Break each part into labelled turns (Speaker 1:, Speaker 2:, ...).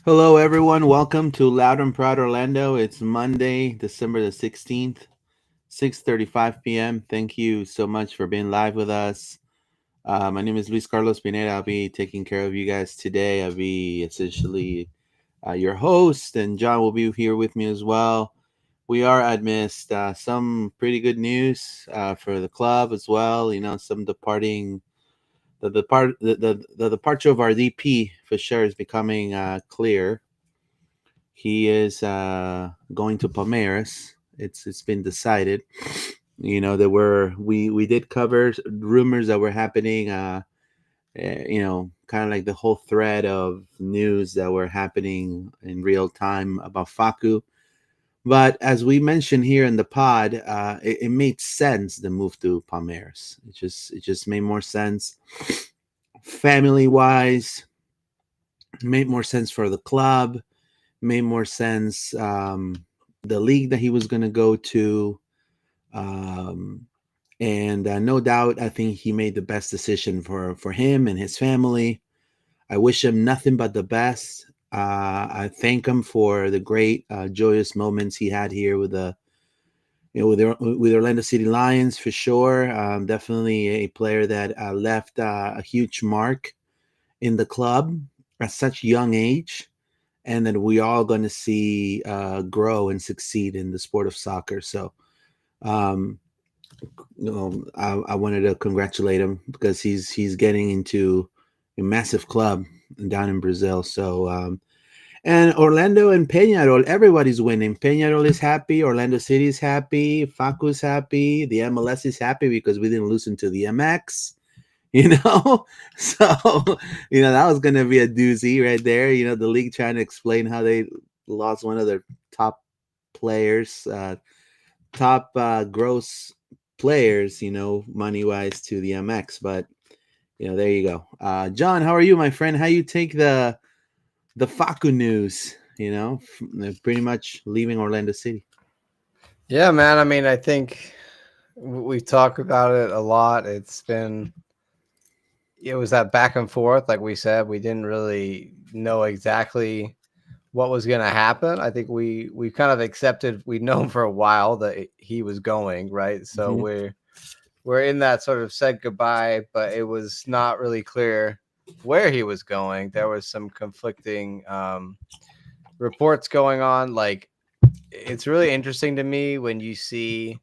Speaker 1: Hello, everyone. Welcome to Loud and Proud Orlando. It's Monday, December the 16th, 6:35 p.m. Thank you so much for being live with us. My name is Luis Carlos Pineda. I'll be taking care of you guys today. I'll be essentially your host, and John will be here with me as well. We are amidst some pretty good news for the club as well. You know, some departing. The departure of our DP for sure is becoming clear. He is going to Palmeiras. It's been decided. You know, we did cover rumors that were happening. You know, kind of like the whole thread of news that were happening in real time about Facu. But as we mentioned here in the pod, it made sense the move to Palmeiras. It just made more sense, family wise. Made more sense for the club, made more sense, the league that he was going to go to. Um, and no doubt, I think he made the best decision for him and his family. I wish him nothing but the best. I thank him for the great, joyous moments he had here with the with Orlando City Lions for sure. Definitely a player that left a huge mark in the club at such young age, and that we all going to see grow and succeed in the sport of soccer. So, um, I wanted to congratulate him because he's getting into a massive club down in Brazil. So, and Orlando and Peñarol, everybody's winning. Peñarol is happy. Orlando City is happy. Facu's happy. The MLS is happy because we didn't lose to the MX. you know so that was going to be a doozy right there. The league trying to explain how they lost one of their top players, top gross players, money wise, to the MX. But there you go. John, how are you, my friend? How you take the Facu news? They're pretty much leaving Orlando City.
Speaker 2: Yeah, man. I mean, I think we've talked about it a lot. It was that back and forth. Like we said, we didn't really know exactly what was going to happen. I think we kind of accepted. We'd known for a while that he was going, right? So
Speaker 1: Mhm.
Speaker 2: we're in that sort of said goodbye, but it was not really clear where he was going. There was some conflicting reports going on. Like, it's really interesting to me when you see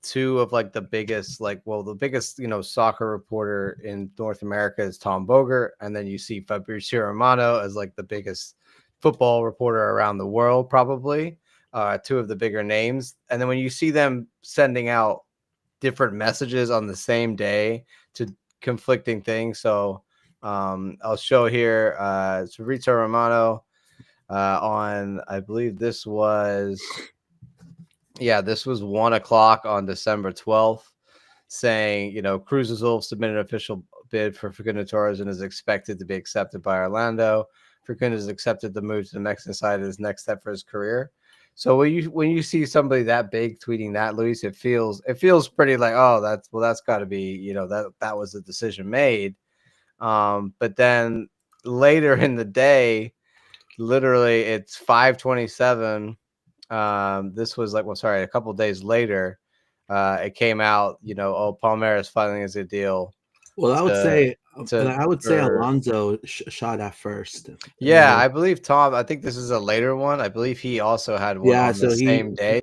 Speaker 2: two of like the biggest, the biggest, soccer reporter in North America is Tom Bogert, and then you see Fabrizio Romano as like the biggest football reporter around the world, probably two of the bigger names. And then when you see them sending out different messages on the same day to conflicting things, so I'll show here. It's Fabrizio Romano on, I believe this was 1 o'clock on December 12th, saying, Cruz Azul submitted an official bid for Facundo Torres and is expected to be accepted by Orlando. Facundo has accepted the move to the Mexican side as his next step for his career. So when you see somebody that big tweeting that, Luis, it feels pretty like, oh, that's got to be, that was the decision made. But then later in the day, literally it's 5:27. This was a couple days later. It came out, Palmeiras filing as a deal
Speaker 1: Well, I would
Speaker 2: to
Speaker 1: say
Speaker 2: to
Speaker 1: I would say
Speaker 2: for
Speaker 1: Alonso shot at first.
Speaker 2: yeah, I believe Tom. I think this is a later one. I believe he also had one
Speaker 1: Yeah,
Speaker 2: on the
Speaker 1: so he
Speaker 2: same day.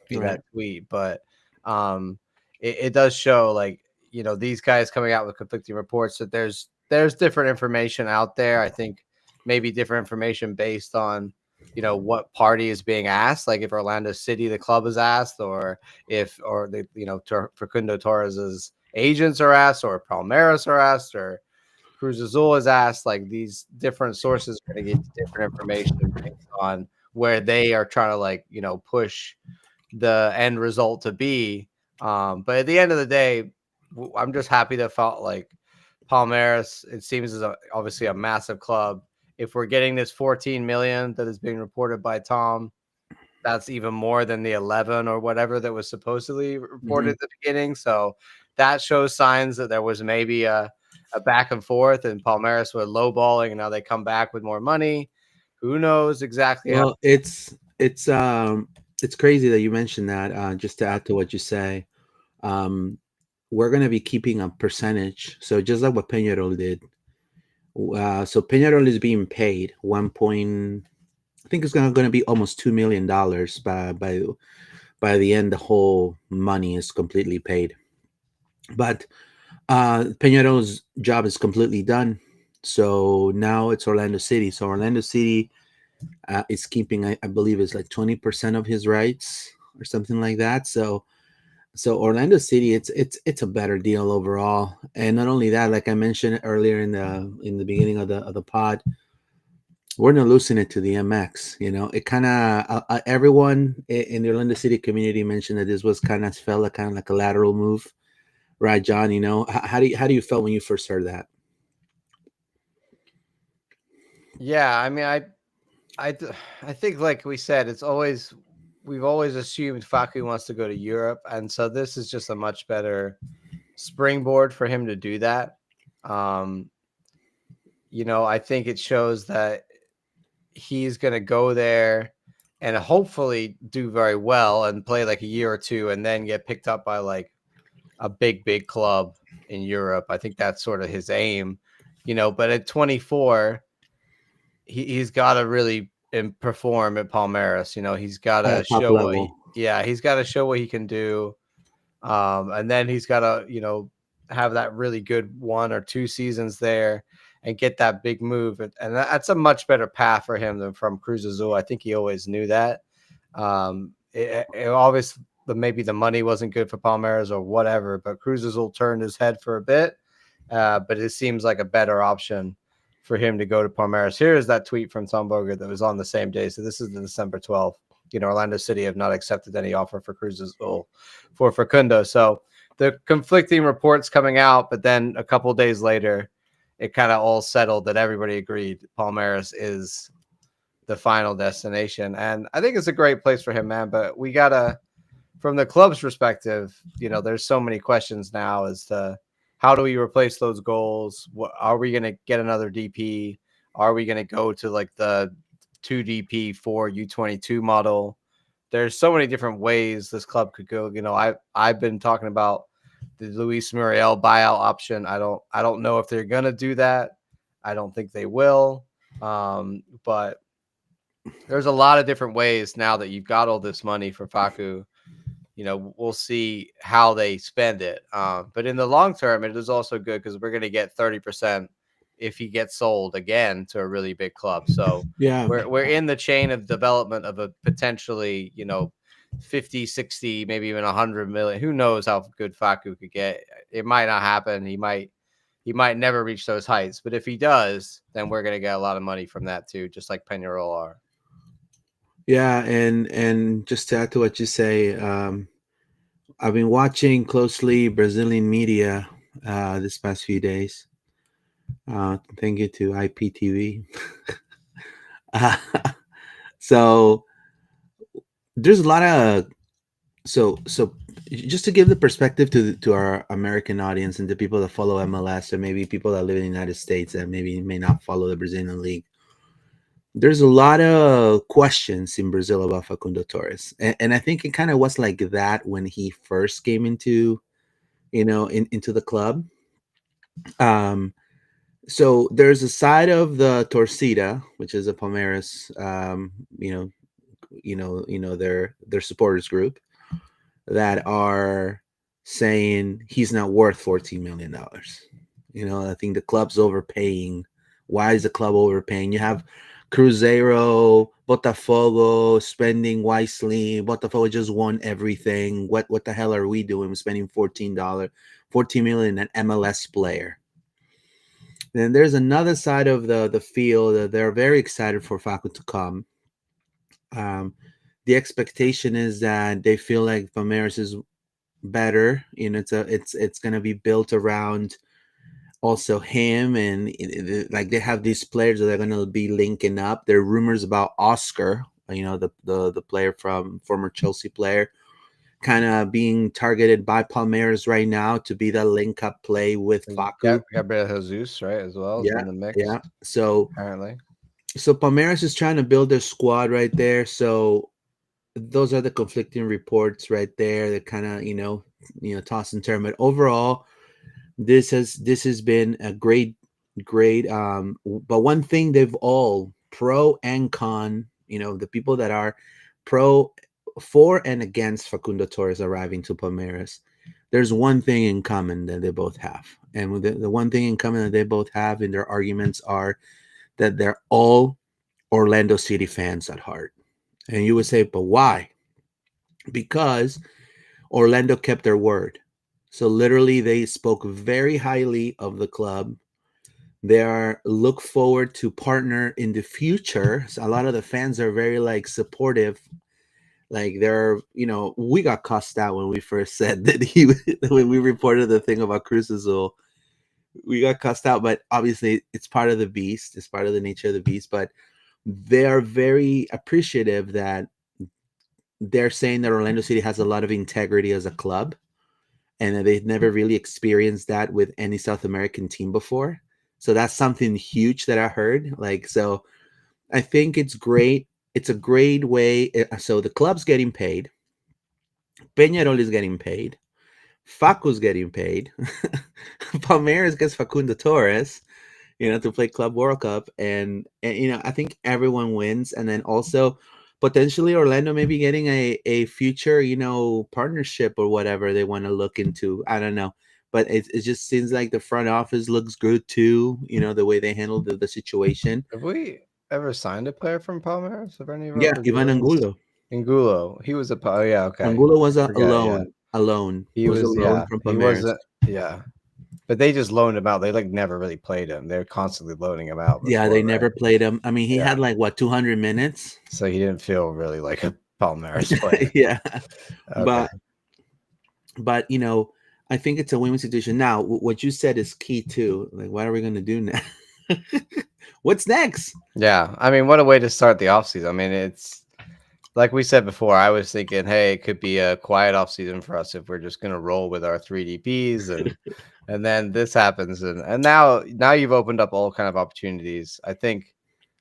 Speaker 2: Be
Speaker 1: right.
Speaker 2: that tweet, but um, it does show, like, these guys coming out with conflicting reports, that there's different information out there. I think maybe different information based on what party is being asked, like if Orlando City, the club, is asked, or if or the Facundo Torres's agents are asked, or Palmeiras are asked, or Cruz Azul is asked. Like, these different sources are going to get different information based on where they are trying to, like, push the end result to be. But at the end of the day, I'm just happy that felt like Palmeiras, it seems, is obviously a massive club. If we're getting this 14 million that is being reported by Tom, that's even more than the 11 or whatever that was supposedly reported
Speaker 1: Mhm.
Speaker 2: at the beginning. So that shows signs that there was maybe a back and forth, and Palmeiras were lowballing, and now they come back with more money. Who knows exactly how?
Speaker 1: Well, it's crazy that you mentioned that. Just to add to what you say, um, we're gonna be keeping a percentage. So just like what Peñarol did. So Peñarol is being paid 1 point. I think it's gonna be almost $2 million by the end. The whole money is completely paid. But Peñarol's job is completely done. So now it's Orlando City. So Orlando City is keeping, I believe, it's like 20% of his rights or something like that. So Orlando City, it's a better deal overall. And not only that, like I mentioned earlier in the beginning of the pod, we're not losing it to the MX. You know, it kind of everyone in the Orlando City community mentioned that this was felt like kind of like a lateral move, right, John? You know, how do you felt when you first heard that?
Speaker 2: Yeah, I mean, I think like we said, we've always assumed Faku wants to go to Europe, and so this is just a much better springboard for him to do that. Um, I think it shows that he's going to go there and hopefully do very well and play like a year or two and then get picked up by like a big club in Europe. I think that's sort of his aim, but at 24, he's got to really perform at Palmeiras. He's got to
Speaker 1: Top
Speaker 2: show
Speaker 1: level.
Speaker 2: he's got to show what he can do. And then he's got to, have that really good 1 or 2 seasons there and get that big move. And that's a much better path for him than from Cruz Azul. I think he always knew that. It obviously, maybe the money wasn't good for Palmeiras or whatever, but Cruz Azul turned his head for a bit. But it seems like a better option for him to go to Palmeiras. Here is that tweet from Tom Boger that was on the same day. So this is the December 12th. Orlando City have not accepted any offer for Cruz Azul for Facundo. So the conflicting reports coming out, but then a couple of days later, it kind of all settled that everybody agreed Palmeiras is the final destination. And I think it's a great place for him, man. But we got to, from the club's perspective, there's so many questions now as to how do we replace those goals? What, are we going to get another DP? Are we going to go to like the 2 DP for U22 model? There's so many different ways this club could go. I've been talking about the Luis Muriel buyout option. I don't know if they're gonna do that. I don't think they will. But there's a lot of different ways now that you've got all this money for Facu. We'll see how they spend it. But in the long term, it is also good because we're gonna get 30% if he gets sold again to a really big club. So
Speaker 1: Yeah,
Speaker 2: we're in the chain of development of a potentially, 50, 60, maybe even 100 million. Who knows how good Facu could get? It might not happen. He might never reach those heights. But if he does, then we're gonna get a lot of money from that too, just like Peñarol are.
Speaker 1: yeah, and just to add to what you say, I've been watching closely Brazilian media this past few days. Thank you to IPTV. uh, so there's a lot of so just to give the perspective to our American audience and the people that follow MLS, or maybe people that live in the United States that maybe may not follow the Brazilian league. There's a lot of questions in Brazil about Facundo Torres, and I think it kind of was like that when he first came into into the club. Um, so there's a side of the Torcida, which is a Palmeiras, their supporters group that are saying he's not worth $14 million. I think the club's overpaying. Why is the club overpaying? You have Cruzeiro, Botafogo spending wisely. Botafogo just won everything. What the hell are we doing? We're spending $14 million an MLS player. Then there's another side of the field that they're very excited for Facu to come. The expectation is that they feel like Palmeiras is better. It's going to be built around also him, and like they have these players that are going to be linking up. There are rumors about Oscar, the player from former Chelsea player, kind of being targeted by Palmeiras right now to be the link up play with Facu.
Speaker 2: Gabriel Jesus, right, as well, is
Speaker 1: Yeah,
Speaker 2: in the mix.
Speaker 1: yeah. So
Speaker 2: apparently,
Speaker 1: So Palmeiras is trying to build their squad right there. So those are the conflicting reports right there. That kind of toss and turn. But overall, this has been a great. But one thing they've all pro and con. The people that are pro for and against Facundo Torres arriving to Palmeiras. There's one thing in common that they both have, and the one thing in common that they both have in their arguments are that they're all Orlando City fans at heart. And you would say, but why? Because Orlando kept their word. So literally, they spoke very highly of the club. They are look forward to partner in the future. So a lot of the fans are very like supportive. Like we got cussed out when we first said that when we reported the thing about Cruz Azul, we got cussed out. But obviously, it's part of the beast. It's part of the nature of the beast. But they are very appreciative that they're saying that Orlando City has a lot of integrity as a club and that they've never really experienced that with any South American team before. So that's something huge that I heard. Like, so I think it's great. It's a great way. So the club's getting paid. Peñarol is getting paid. Facu's getting paid. Palmeiras gets Facundo Torres, to play Club World Cup. And I think everyone wins. And then also potentially Orlando maybe getting a future, partnership or whatever they want to look into. I don't know. But it just seems like the front office looks good too, the way they handled the situation.
Speaker 2: Have we ever signed a player from Palmeiras? Have any of our
Speaker 1: Yeah, Ivan
Speaker 2: Brazilians?
Speaker 1: Angulo.
Speaker 2: Angulo. He was a. Oh yeah, okay.
Speaker 1: Angulo was a
Speaker 2: Forgot. Yeah,
Speaker 1: loan.
Speaker 2: he
Speaker 1: Was a
Speaker 2: was.
Speaker 1: loan
Speaker 2: Yeah,
Speaker 1: from
Speaker 2: he
Speaker 1: Palmeiras.
Speaker 2: wasn't. Yeah, but they just loaned him out. They like never really played him. They're constantly loaning him out
Speaker 1: Yeah,
Speaker 2: before,
Speaker 1: they
Speaker 2: right?
Speaker 1: never played him. I mean, he
Speaker 2: Yeah.
Speaker 1: had like what 200 minutes.
Speaker 2: So he didn't feel really like a Palmeiras player.
Speaker 1: Yeah,
Speaker 2: Okay.
Speaker 1: but I think it's a win-win situation. Now, what you said is key too. Like, what are we gonna do now? What's next?
Speaker 2: Yeah, I mean, what a way to start the offseason. I mean, it's like we said before. I was thinking, hey, it could be a quiet offseason for us if we're just gonna roll with our 3DPs, and then this happens, and now you've opened up all kind of opportunities. I think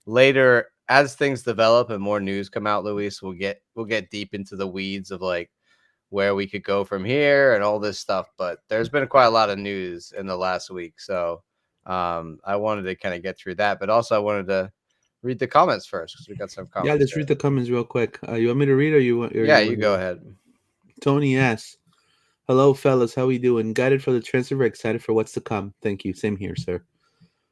Speaker 2: later as things develop and more news come out, Luis, we'll get deep into the weeds of like where we could go from here and all this stuff. But there's been quite a lot of news in the last week. So I wanted to kind of get through that. But also I wanted to read the comments first because we got some
Speaker 1: Yeah,
Speaker 2: comments
Speaker 1: let's
Speaker 2: here.
Speaker 1: read the comments real quick. You want me to read, or you want? Or
Speaker 2: Yeah,
Speaker 1: you
Speaker 2: you
Speaker 1: want
Speaker 2: go
Speaker 1: to?
Speaker 2: ahead.
Speaker 1: Tony S. Hello, fellas. How we doing? Guided for the transfer. Excited for what's to come. Thank you. Same here, sir.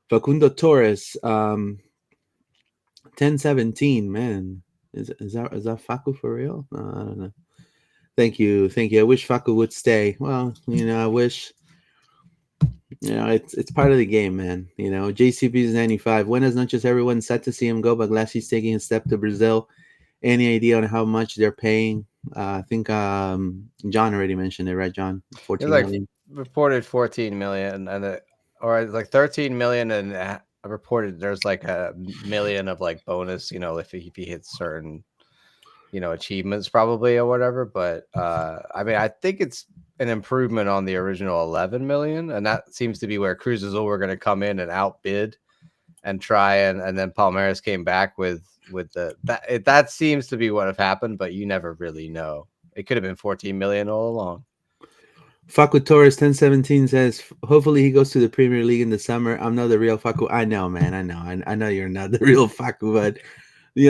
Speaker 1: Facundo Torres. 1017. Man, is that Facu for real? I don't know. Thank you. Thank you. I wish Facu would stay. Well, I wish. It's part of the game, man. JCP is 95. When is not just everyone set to see him go, but glad he's taking a step to Brazil. Any idea on how much they're paying? I think John already mentioned it, right, John?
Speaker 2: It's
Speaker 1: 14
Speaker 2: like
Speaker 1: million.
Speaker 2: reported 14 million or like 13 million and reported there's like a million of like bonus, if he hits certain achievements probably or whatever. But I mean, I think it's an improvement on the original 11 million, and that seems to be where Cruz Azul were going to come in and outbid and try and then Palmeiras came back with that seems to be what have happened, but you never really know. It could have been 14 million all along.
Speaker 1: Facu Torres 1017 says, hopefully he goes to the Premier League in the summer. I'm not the real Facu. I know, man. I know. I know you're not the real Facu, but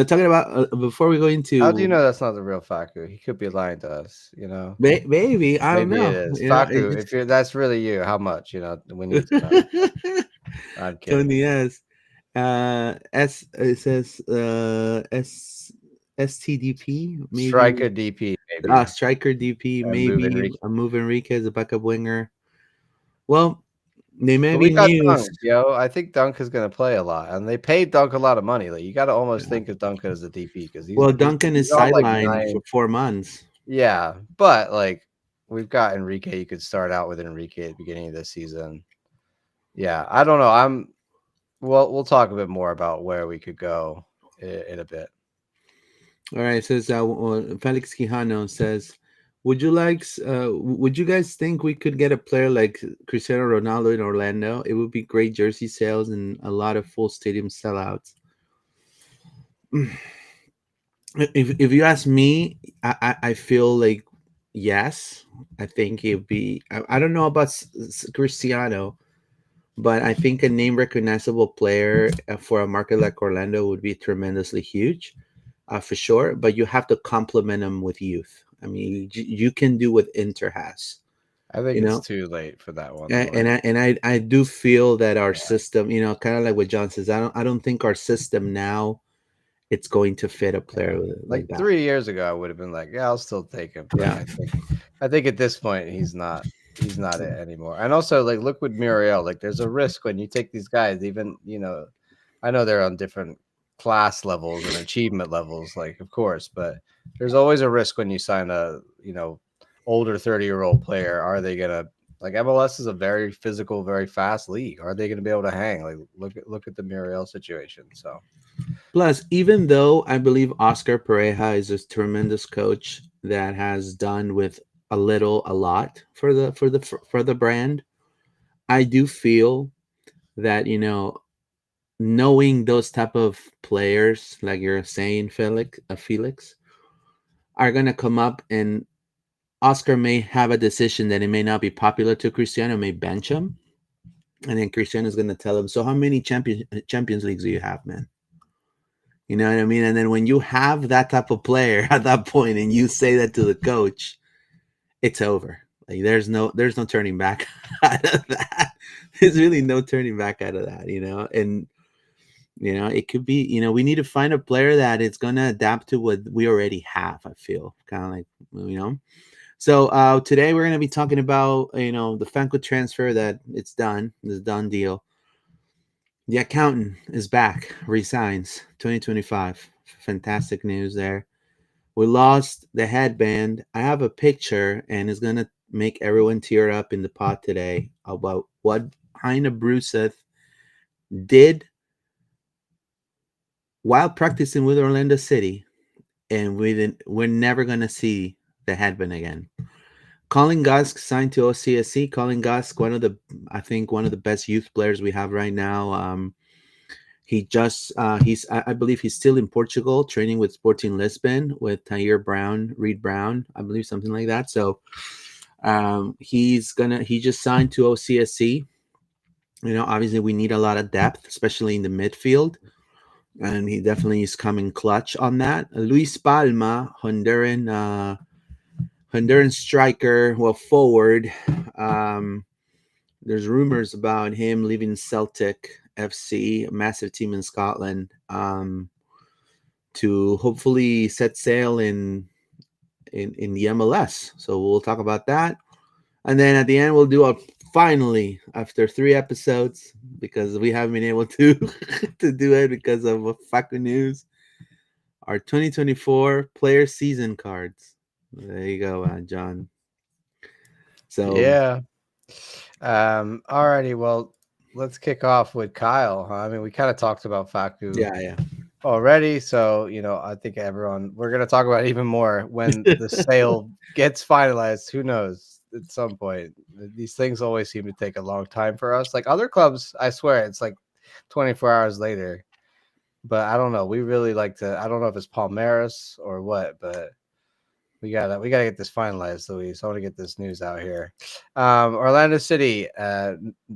Speaker 1: talking about before we go
Speaker 2: How do you
Speaker 1: into
Speaker 2: know that's not the real Faku? He could be lying to us,
Speaker 1: maybe I don't
Speaker 2: Maybe it
Speaker 1: know.
Speaker 2: is.
Speaker 1: It
Speaker 2: Faku,
Speaker 1: just
Speaker 2: if that's really you, how much? We need to know. I'm kidding.
Speaker 1: Tony S. S it says STDP maybe.
Speaker 2: Striker DP, maybe.
Speaker 1: Striker DP
Speaker 2: And move
Speaker 1: maybe.
Speaker 2: Enrique.
Speaker 1: A move Enrique as a backup winger. Well, they may
Speaker 2: But
Speaker 1: be
Speaker 2: we got
Speaker 1: news.
Speaker 2: Dunk, yo. I think Dunk is going to play a lot, and they paid Dunk a lot of money. Like you got to almost
Speaker 1: Yeah.
Speaker 2: think of Dunk as a DP because he's
Speaker 1: Well,
Speaker 2: he's
Speaker 1: Duncan
Speaker 2: he's
Speaker 1: is
Speaker 2: on like
Speaker 1: sidelined for
Speaker 2: nine.
Speaker 1: 4 months.
Speaker 2: Yeah, but like we've got Enrique. You could start out with Enrique at the beginning of the season. Yeah, I don't know. Well, we'll talk a bit more about where we could go in a bit.
Speaker 1: All right, it says Felix Quijano says, would you guys think we could get a player like Cristiano Ronaldo in Orlando? It would be great jersey sales and a lot of full stadium sellouts. If you ask me, I feel like yes. I think it'd be. I don't know about Cristiano, but I think a name recognizable player for a market like Orlando would be tremendously huge, for sure. But you have to complement them with youth. I mean, you can do what Inter has,
Speaker 2: I think
Speaker 1: you
Speaker 2: it's
Speaker 1: know.
Speaker 2: too late for that one though.
Speaker 1: And I do feel that our
Speaker 2: Yeah.
Speaker 1: system, kind of like what John says. I don't think our system now it's going to fit a
Speaker 2: Yeah.
Speaker 1: player
Speaker 2: Like
Speaker 1: like that.
Speaker 2: 3 years ago, I would have been like, yeah, I'll still take him. But
Speaker 1: Yeah.
Speaker 2: I think at this point, he's not it anymore. And also, like, look with Muriel. Like, there's a risk when you take these guys. Even I know they're on different class levels and achievement levels, like of course, but there's always a risk when you sign a older 30-year-old player. Are they gonna like MLS is a very physical, very fast league? Are they gonna be able to hang? Like, look at the Muriel situation. So.
Speaker 1: Plus, even though I believe Oscar Pereja is a tremendous coach that has done with a little, a lot for the brand, I do feel that knowing those type of players, like you're saying, Felix, are gonna come up, and Oscar may have a decision that it may not be popular to Cristiano, may bench him, and then Cristiano is gonna tell him, "So how many Champions Leagues do you have, man?" You know what I mean? And then when you have that type of player at that point and you say that to the coach, it's over. Like there's no turning back out of that. There's really no turning back out of that. And it could be, we need to find a player that is gonna adapt to what we already have, I feel. Kind of like, you know. So today we're gonna be talking about, the Fanco transfer that it's done, the done deal. The accountant is back, resigns 2025. Fantastic news there. We lost the headband. I have a picture, and it's gonna make everyone tear up in the pot today about what Heine Bruseth did while practicing with Orlando City, and we're never gonna see the headband again. Colin Gusk signed to OCSC. Colin Gusk, I think one of the best youth players we have right now. I believe he's still in Portugal training with Sporting Lisbon with Reed Brown, I believe, something like that. So he just signed to OCSC. Obviously we need a lot of depth, especially in the midfield, and he definitely is coming clutch on that. Luis Palma, Honduran striker, well, forward. Um, there's rumors about him leaving Celtic FC, a massive team in Scotland, to hopefully set sail in the MLS. So we'll talk about that, and then at the end we'll do a finally, after 3 episodes, because we haven't been able to to do it because of Facu news, our 2024 player season cards. There you go, John. So
Speaker 2: Yeah. Alrighty. Well, let's kick off with Kyle. Huh? I mean, we kind of talked about Faku
Speaker 1: yeah,
Speaker 2: already, so I think we're gonna talk about it even more when the sale gets finalized. Who knows? At some point, these things always seem to take a long time for us. Like other clubs, I swear it's like 24 hours later. But I don't know. We really like to. I don't know if it's Palmeiras or what, but we gotta get this finalized, Luis. I want to get this news out here. Orlando City,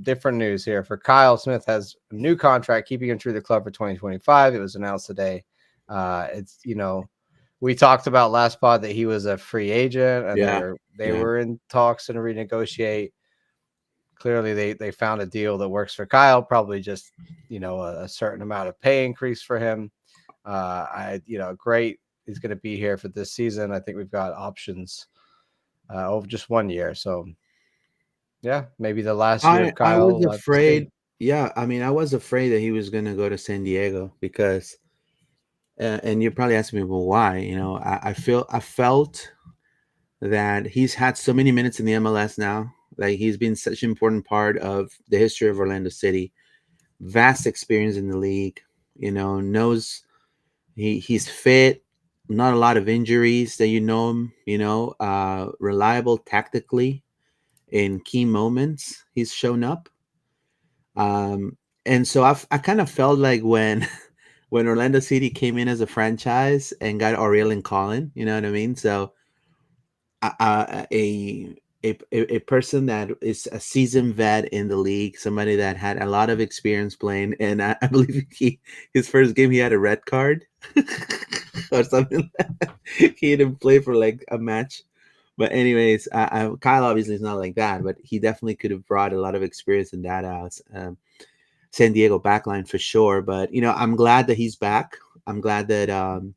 Speaker 2: different news here for Kyle Smith has a new contract, keeping him true to the club for 2025. It was announced today. It's we talked about last pod that he was a free agent and
Speaker 1: yeah,
Speaker 2: they
Speaker 1: yeah.
Speaker 2: were in talks to renegotiate. Clearly, they found a deal that works for Kyle. Probably just a certain amount of pay increase for him. Great. He's going to be here for this season. I think we've got options over just 1 year. So, yeah, maybe the last year of
Speaker 1: I was
Speaker 2: Kyle at the
Speaker 1: afraid.
Speaker 2: city.
Speaker 1: Yeah, I mean, I was afraid that he was gonna go to San Diego because, and you're probably asking me, well, why? I felt that he's had so many minutes in the MLS now. Like he's been such an important part of the history of Orlando City. Vast experience in the league. Knows he's fit. Not a lot of injuries that him. Reliable tactically in key moments. He's shown up. And so I kind of felt like when when Orlando City came in as a franchise and got Aurelien Collin. You know what I mean? So a person that is a seasoned vet in the league, somebody that had a lot of experience playing, and I believe his first game he had a red card or something. He didn't play for like a match. But anyways, Kyle obviously is not like that, but he definitely could have brought a lot of experience in that San Diego backline for sure. But I'm glad that he's back. I'm glad that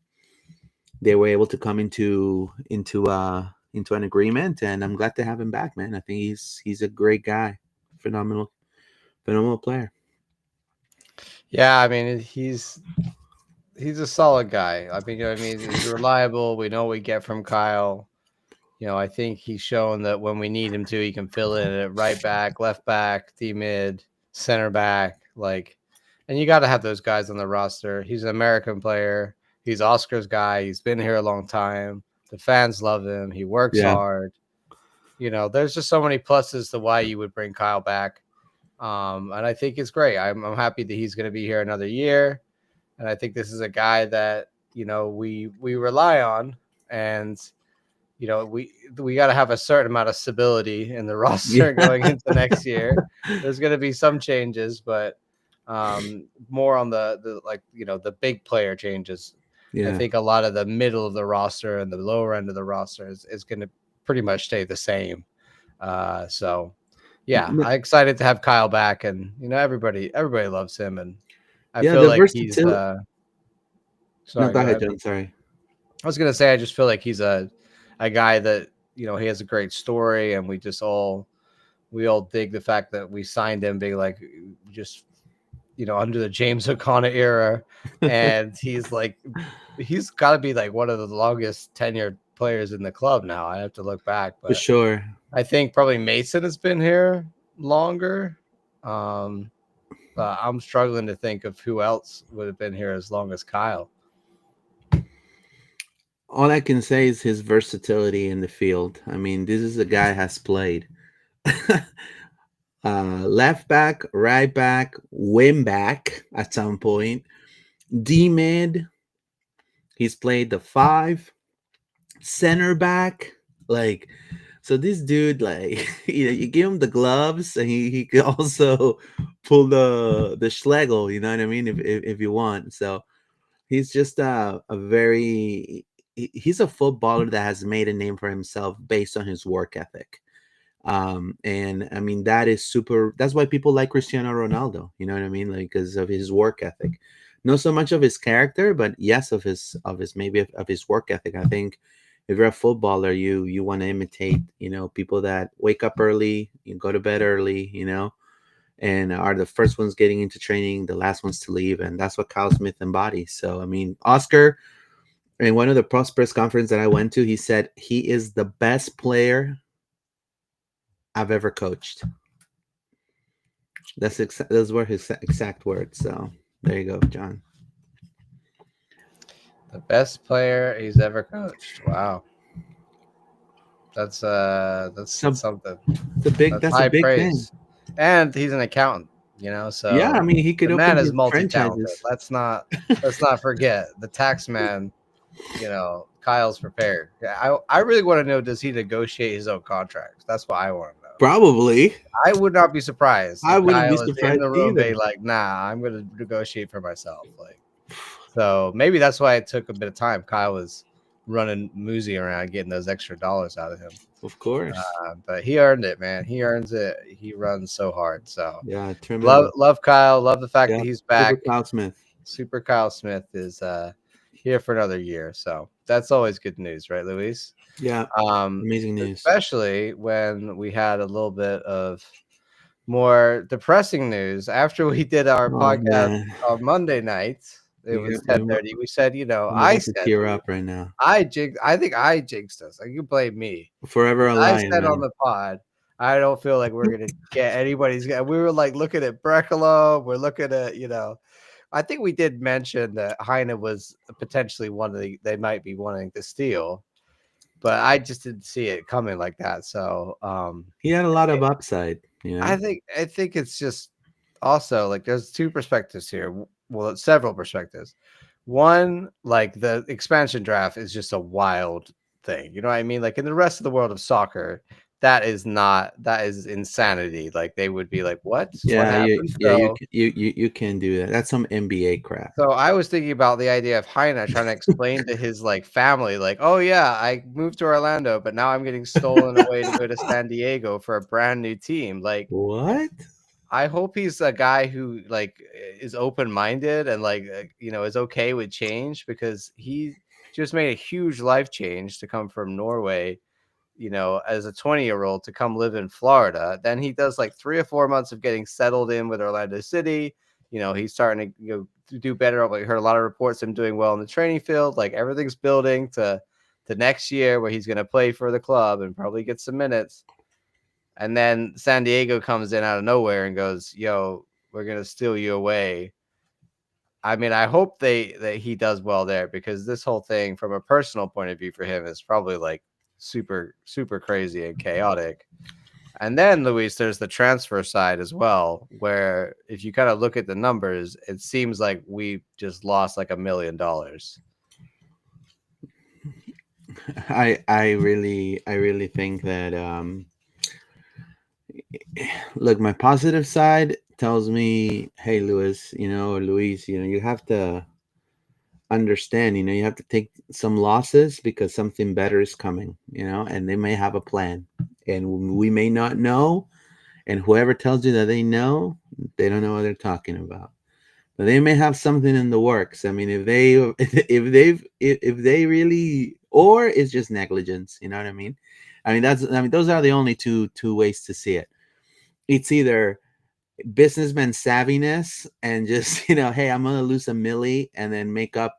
Speaker 1: they were able to come into an agreement, and I'm glad to have him back, man. I think he's a great guy, phenomenal player.
Speaker 2: Yeah, I mean he's a solid guy. I mean, he's reliable. We know what we get from Kyle. I think he's shown that when we need him to, he can fill in at right back, left back, D mid, center back. And you got to have those guys on the roster. He's an American player. He's Oscar's guy. He's been here a long time. The fans love him. He works hard. There's just so many pluses to why you would bring Kyle back. And I think it's great. I'm happy that he's going to be here another year. And I think this is a guy that, we rely on. And we got to have a certain amount of stability in the roster going into next year. There's going to be some changes, but more on the big player changes. I think a lot of the middle of the roster and the lower end of the roster is going to pretty much stay the same. So I'm excited to have Kyle back, and everybody loves him, and I feel like he's sorry.
Speaker 1: No, go ahead, John. Sorry.
Speaker 2: I was gonna say I just feel like he's a guy that he has a great story, and we all dig the fact that we signed him being like just under the James O'Connor era, and he's got to be like one of the longest tenured players in the club now. I have to look back, but
Speaker 1: for sure.
Speaker 2: I think probably Mason has been here longer. But I'm struggling to think of who else would have been here as long as Kyle.
Speaker 1: All I can say is his versatility in the field. I mean, this is a guy has played left back, right back, wing back at some point, D mid. He's played the 5, center back. So this dude, you give him the gloves, and he could also pull the Schlegel. You know what I mean? If you want. So he's just he's a footballer that has made a name for himself based on his work ethic. And I mean, that's why people like Cristiano Ronaldo, you know what I mean? Because of his work ethic, not so much of his character, but yes, of his work ethic. I think if you're a footballer, you want to imitate, people that wake up early, you go to bed early, and are the first ones getting into training, the last ones to leave. And that's what Kyle Smith embodies. So, I mean, Oscar, in one of the press conference that I went to, he said he is the best player I've ever coached. Those were his exact words. So there you go, John.
Speaker 2: The best player he's ever coached. Wow. That's something.
Speaker 1: That's a big praise.
Speaker 2: Thing. And he's an accountant, so
Speaker 1: yeah, I mean, he could.
Speaker 2: The man is multi-talented. Let's not forget the tax man. Kyle's prepared. I really want to know, does he negotiate his own contracts? That's what I want to know.
Speaker 1: Probably.
Speaker 2: I would not be surprised.
Speaker 1: I wouldn't be surprised
Speaker 2: in the room
Speaker 1: either.
Speaker 2: being like, nah, I'm going to negotiate for myself. So maybe that's why it took a bit of time. Kyle was running Moosey around, getting those extra dollars out of him.
Speaker 1: Of course.
Speaker 2: But he earned it, man. He earns it. He runs so hard. So
Speaker 1: yeah,
Speaker 2: love Kyle. Love the fact that he's back.
Speaker 1: Super Kyle Smith
Speaker 2: is here for another year. So that's always good news, right, Luis?
Speaker 1: Yeah. Amazing news.
Speaker 2: Especially when we had a little bit of more depressing news after we did our podcast on Monday night. It was 10:30. We said, I said,
Speaker 1: tear up right now.
Speaker 2: I think I jinxed us. You blame me.
Speaker 1: Forever a lion.
Speaker 2: I said on the pod, I don't feel like we're gonna get anybody's. We were looking at Brecalo. We're looking at, I think we did mention that Heine was potentially they might be wanting to steal, but I just didn't see it coming like that. So
Speaker 1: he had a lot of upside.
Speaker 2: I think it's just also there's two perspectives here. well, several perspectives. One, like the expansion draft is just a wild thing. You know what I mean? Like in the rest of the world of soccer, that is insanity. Like they would be like, what
Speaker 1: Yeah,
Speaker 2: happened?
Speaker 1: you can do that. That's some NBA crap.
Speaker 2: So I was thinking about the idea of Heine trying to explain to his like family, like, oh yeah, I moved to Orlando, but now I'm getting stolen away to go to San Diego for a brand new team. Like,
Speaker 1: What?
Speaker 2: I hope he's a guy who like is open minded and like is okay with change, because he just made a huge life change to come from Norway, as a 20-year-old to come live in Florida. Then he does like 3 or 4 months of getting settled in with Orlando city. He's starting to to do better. Like heard a lot of reports of him doing well in the training field. Like everything's building to next year where he's going to play for the club and probably get some minutes. And then San Diego comes in out of nowhere and goes, "Yo, we're gonna steal you away." I mean, I hope that he does well there, because this whole thing, from a personal point of view for him, is probably like super super crazy and chaotic. And then, Luis, there's the transfer side as well, where if you kind of look at the numbers, it seems like we just lost like $1 million.
Speaker 1: I really think that look, my positive side tells me, hey Lewis, or Luis, you have to understand, you have to take some losses because something better is coming, and they may have a plan, and we may not know, and whoever tells you that they know, they don't know what they're talking about. But they may have something in the works. I mean, if they really, or it's just negligence, you know what I mean? I mean those are the only two ways to see it. It's either businessman savviness and just hey, I'm gonna lose a milli and then make up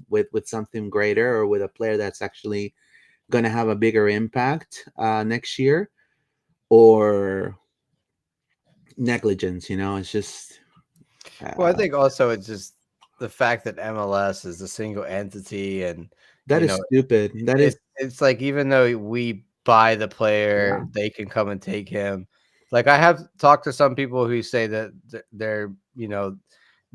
Speaker 1: with something greater, or with a player that's actually gonna have a bigger impact next year, or negligence. It's just
Speaker 2: Well, I
Speaker 1: uh,
Speaker 2: think also it's just the fact that MLS is a single entity, and
Speaker 1: that
Speaker 2: you
Speaker 1: is
Speaker 2: know
Speaker 1: stupid. That is,
Speaker 2: it's like, even though we buy the player,
Speaker 1: yeah.
Speaker 2: they can come and take him. Like I have talked to some people who say that they're,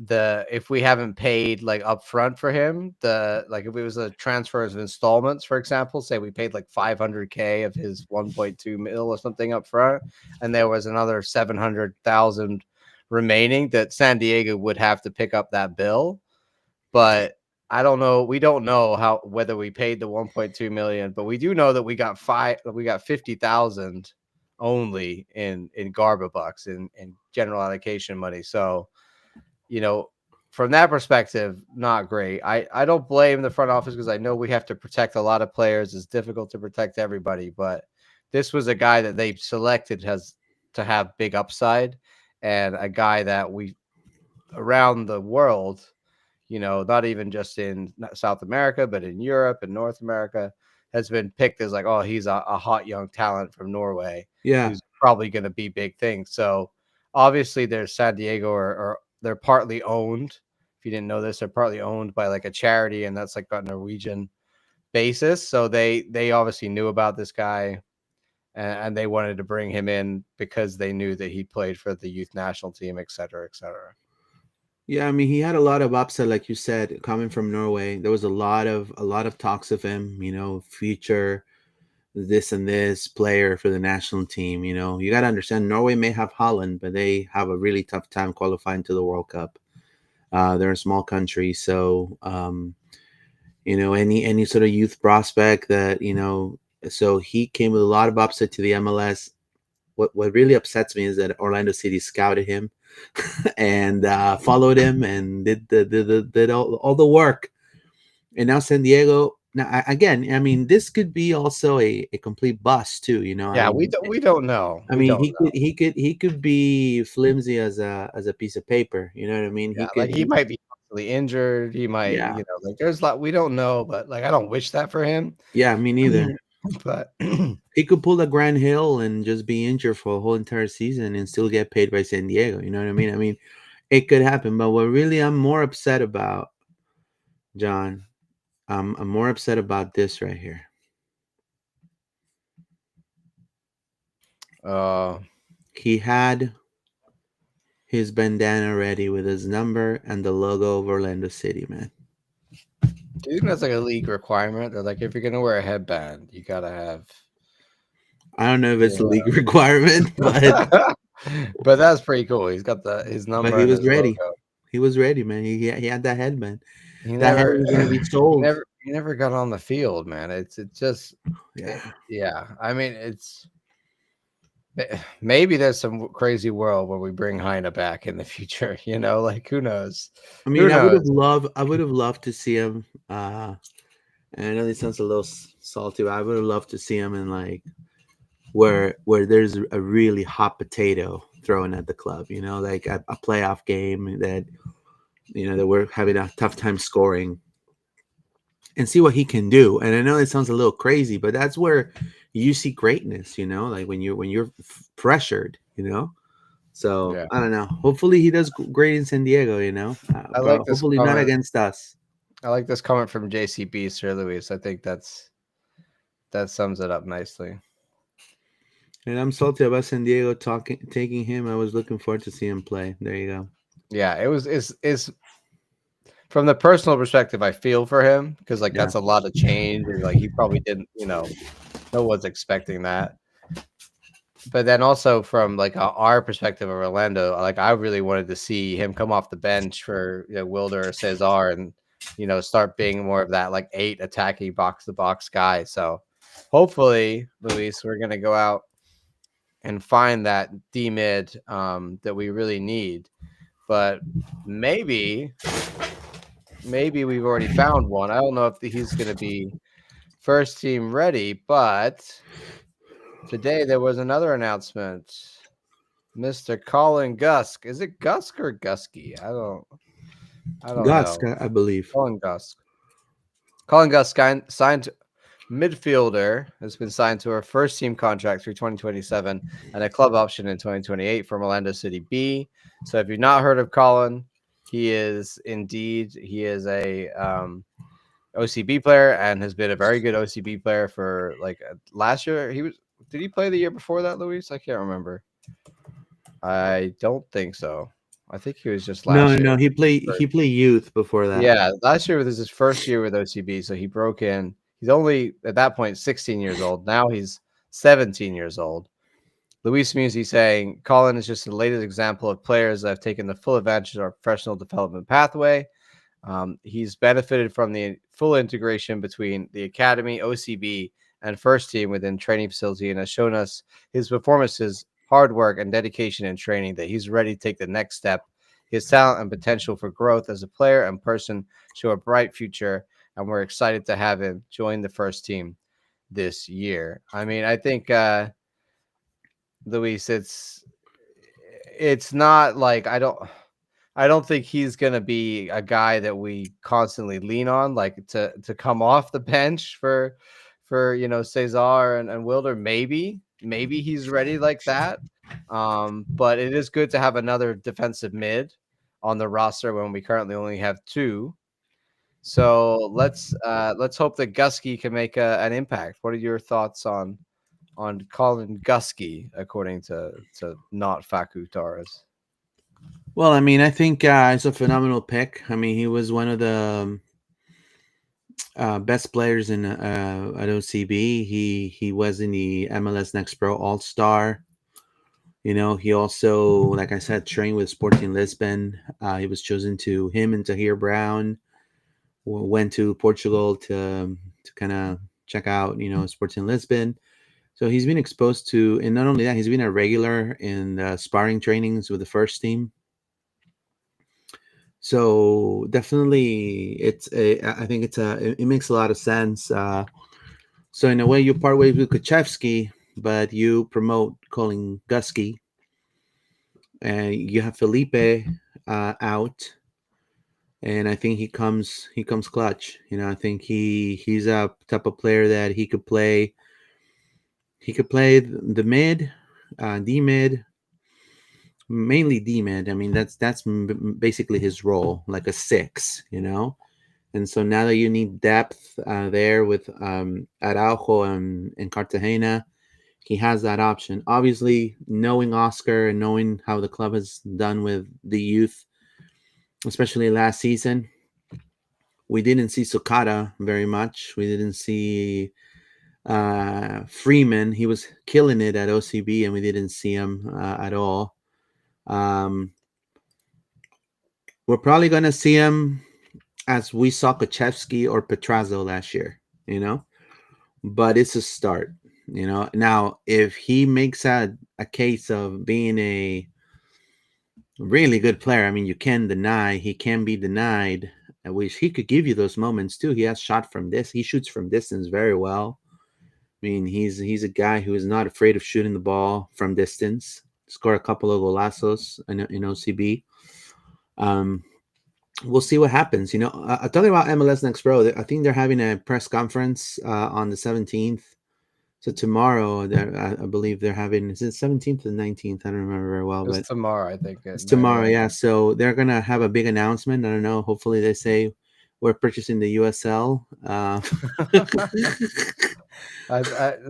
Speaker 2: the if we haven't paid like upfront for him, the like if it was a transfer of installments, for example, say we paid like 500K of his 1.2 mil or something up front, and there was another 700,000 remaining, that San Diego would have to pick up that bill. But I don't know. We don't know whether we paid the 1.2 million, but we do know that we got 50,000 only in Garba bucks, in general allocation money. So, you know, from that perspective, not great. I don't blame the front office, because I know we have to protect a lot of players. It's difficult to protect everybody, but this was a guy that they selected has to have big upside, and a guy that we around the world, not even just in South America, but in Europe and North America, has been picked as like, oh, he's a hot young talent from Norway
Speaker 1: Yeah.
Speaker 2: who's probably going to be big things. So obviously there's San Diego, or they're partly owned. If you didn't know this, they're partly owned by like a charity, and that's like a Norwegian basis. So they obviously knew about this guy, and they wanted to bring him in because they knew that he played for the youth national team, et cetera, et cetera.
Speaker 1: Yeah, I mean, he had a lot of upside, like you said, coming from Norway. There was a lot of talks of him, future this and this player for the national team. You got to understand, Norway may have Holland, but they have a really tough time qualifying to the World Cup. They're a small country, so any sort of youth prospect that so he came with a lot of upside to the MLS. What really upsets me is that Orlando City scouted him and followed him and did all the work. And now San Diego. Now again, I mean, this could be also a complete bust too. I
Speaker 2: Yeah,
Speaker 1: mean,
Speaker 2: we don't know.
Speaker 1: I
Speaker 2: We
Speaker 1: mean,
Speaker 2: don't
Speaker 1: he could
Speaker 2: know.
Speaker 1: he could he could be flimsy as a piece of paper. You know what I mean?
Speaker 2: Yeah,
Speaker 1: He could.
Speaker 2: like he might be constantly injured. He might,
Speaker 1: Yeah,
Speaker 2: like there's a lot we don't know, but like I don't wish that for him.
Speaker 1: yeah. Me neither.
Speaker 2: But
Speaker 1: He could pull a Grand Hill and just be injured for a whole entire season and still get paid by San Diego. You know what I mean? I mean, it could happen. But what really I'm more upset about, John, I'm more upset about this right here.
Speaker 2: uh
Speaker 1: He had his bandana ready with his number and the logo of Orlando City, man.
Speaker 2: Do you think that's like a league requirement? Or like if you're gonna wear a headband, you gotta have.
Speaker 1: I don't know if it's a
Speaker 2: Yeah.
Speaker 1: league requirement,
Speaker 2: But that's pretty cool. He's got his
Speaker 1: but
Speaker 2: number
Speaker 1: he
Speaker 2: and
Speaker 1: was
Speaker 2: his
Speaker 1: ready.
Speaker 2: logo.
Speaker 1: He was ready, man. He had that headband.
Speaker 2: He
Speaker 1: That headband
Speaker 2: never,
Speaker 1: was gonna be
Speaker 2: he
Speaker 1: sold.
Speaker 2: never, he never got on the field, man. It just,
Speaker 1: Yeah.
Speaker 2: yeah. I mean, maybe there's some crazy world where we bring Heine back in the future. You know, like who knows?
Speaker 1: I
Speaker 2: Who
Speaker 1: mean,
Speaker 2: knows?
Speaker 1: I would have loved to see him. And I know this sounds a little salty, but I would have loved to see him in like where there's a really hot potato thrown at the club. You know, like a playoff game that that we're having a tough time scoring, and see what he can do. And I know it sounds a little crazy, but that's where you see greatness. You know, like when you're pressured. You know. So
Speaker 2: Yeah,
Speaker 1: I don't know. Hopefully he does great in San Diego.
Speaker 2: I
Speaker 1: But
Speaker 2: like this
Speaker 1: hopefully not
Speaker 2: comment.
Speaker 1: against us.
Speaker 2: I like this comment from JCB, Sir Luis. I think that sums it up nicely.
Speaker 1: And I'm salty about San Diego taking him. I was looking forward to see him play. There you go.
Speaker 2: Yeah, it was is from the personal perspective, I feel for him because like
Speaker 1: Yeah.
Speaker 2: that's a lot of change, and like he probably didn't, no one's expecting that. But then also from like our perspective of Orlando, like I really wanted to see him come off the bench for Wilder or Cesar and start being more of that like 8 attacking box to box guy. So hopefully, Luis, we're gonna go out and find that D mid that we really need. But maybe we've already found one. I don't know if he's going to be first team ready, but today there was another announcement. Mr. Colin Gusk. Is it Gusk or Gusky? I don't
Speaker 1: Gusk,
Speaker 2: know.
Speaker 1: I believe.
Speaker 2: Colin Gusk. Colin Gusk signed midfielder has been signed to a first team contract through 2027 and a club option in 2028 from Orlando City B. So if you've not heard of Colin, he is a OCB player and has been a very good OCB player for like last year. Did he play the year before that, Luis? I can't remember. I don't think so. I think he was just last year.
Speaker 1: No, he played youth before that.
Speaker 2: Yeah, last year was his first year with OCB, so he broke in. He's only at that point 16 years old. Now he's 17 years old. Luis Musi saying Colin is just the latest example of players that have taken the full advantage of our professional development pathway. He's benefited from the full integration between the academy, OCB, and first team within training facility and has shown us his performances, hard work, and dedication in training that he's ready to take the next step. His talent and potential for growth as a player and person show a bright future, and we're excited to have him join the first team this year. I mean, I think, Luis, it's not like I don't think he's going to be a guy that we constantly lean on, like to come off the bench for Cesar and Wilder. Maybe he's ready like that. But it is good to have another defensive mid on the roster when we currently only have 2. So let's hope that Gusky can make an impact. What are your thoughts on Colin Gusky, according to not Facu Torres?
Speaker 1: Well, I mean, I think it's a phenomenal pick. I mean, he was one of the best players in at OCB. He was in the MLS Next Pro All Star. He also, like I said, trained with Sporting Lisbon. He was chosen to him and Tahir Brown went to Portugal to kind of check out, Sporting Lisbon. So he's been exposed to, and not only that, he's been a regular in sparring trainings with the first team. So definitely, I think it makes a lot of sense. So in a way, you part ways with Kuchevsky, but you promote Colin Gusky, and you have Felipe out, and I think he comes clutch. I think he's a type of player that he could play. He could play the mid, D mid, mainly D mid. I mean, that's basically his role, like a 6. And so now that you need depth there with Araujo and Cartagena, he has that option. Obviously, knowing Oscar and knowing how the club has done with the youth, especially last season, we didn't see Sokata very much. We didn't see Freeman. He was killing it at OCB, and we didn't see him at all. Um, we're probably going to see him as we saw Kochevsky or Petrazo last year, you know, but it's a start, you know. Now, if he makes a case of being a really good player, I mean, you can't deny he can be denied. I wish he could give you those moments too. He has shot from this. He shoots from distance very well. I mean, he's a guy who is not afraid of shooting the ball from distance. Score a couple of golazos in OCB. Um, we'll see what happens. You know, talking about MLS Next Pro, I think they're having a press conference on the 17th. So tomorrow, I believe they're having, is it 17th or 19th? I don't remember very well,
Speaker 2: It's
Speaker 1: but
Speaker 2: tomorrow, I think.
Speaker 1: it's tomorrow. Yeah. So they're going to have a big announcement. I don't know. Hopefully they say we're purchasing the USL.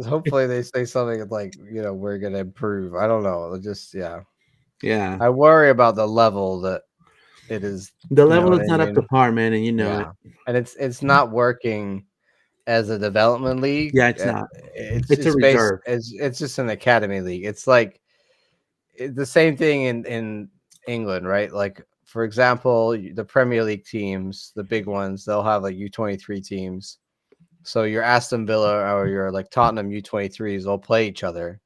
Speaker 2: Hopefully they say something like, we're gonna improve. I don't know. Just
Speaker 1: Yeah.
Speaker 2: I worry about the level that it is.
Speaker 1: The
Speaker 2: You know
Speaker 1: level
Speaker 2: what
Speaker 1: is
Speaker 2: I
Speaker 1: not up to
Speaker 2: mean?
Speaker 1: par, man, and you know it.
Speaker 2: Yeah, and it's not working as a development league.
Speaker 1: Yeah, it's not.
Speaker 2: It's
Speaker 1: It's a
Speaker 2: it's based
Speaker 1: reserve.
Speaker 2: as it's just an academy league. It's like the same thing in England, right? Like, for example, the Premier League teams, the big ones, they'll have like U23 teams. So your Aston Villa or your like Tottenham U23s will play each other,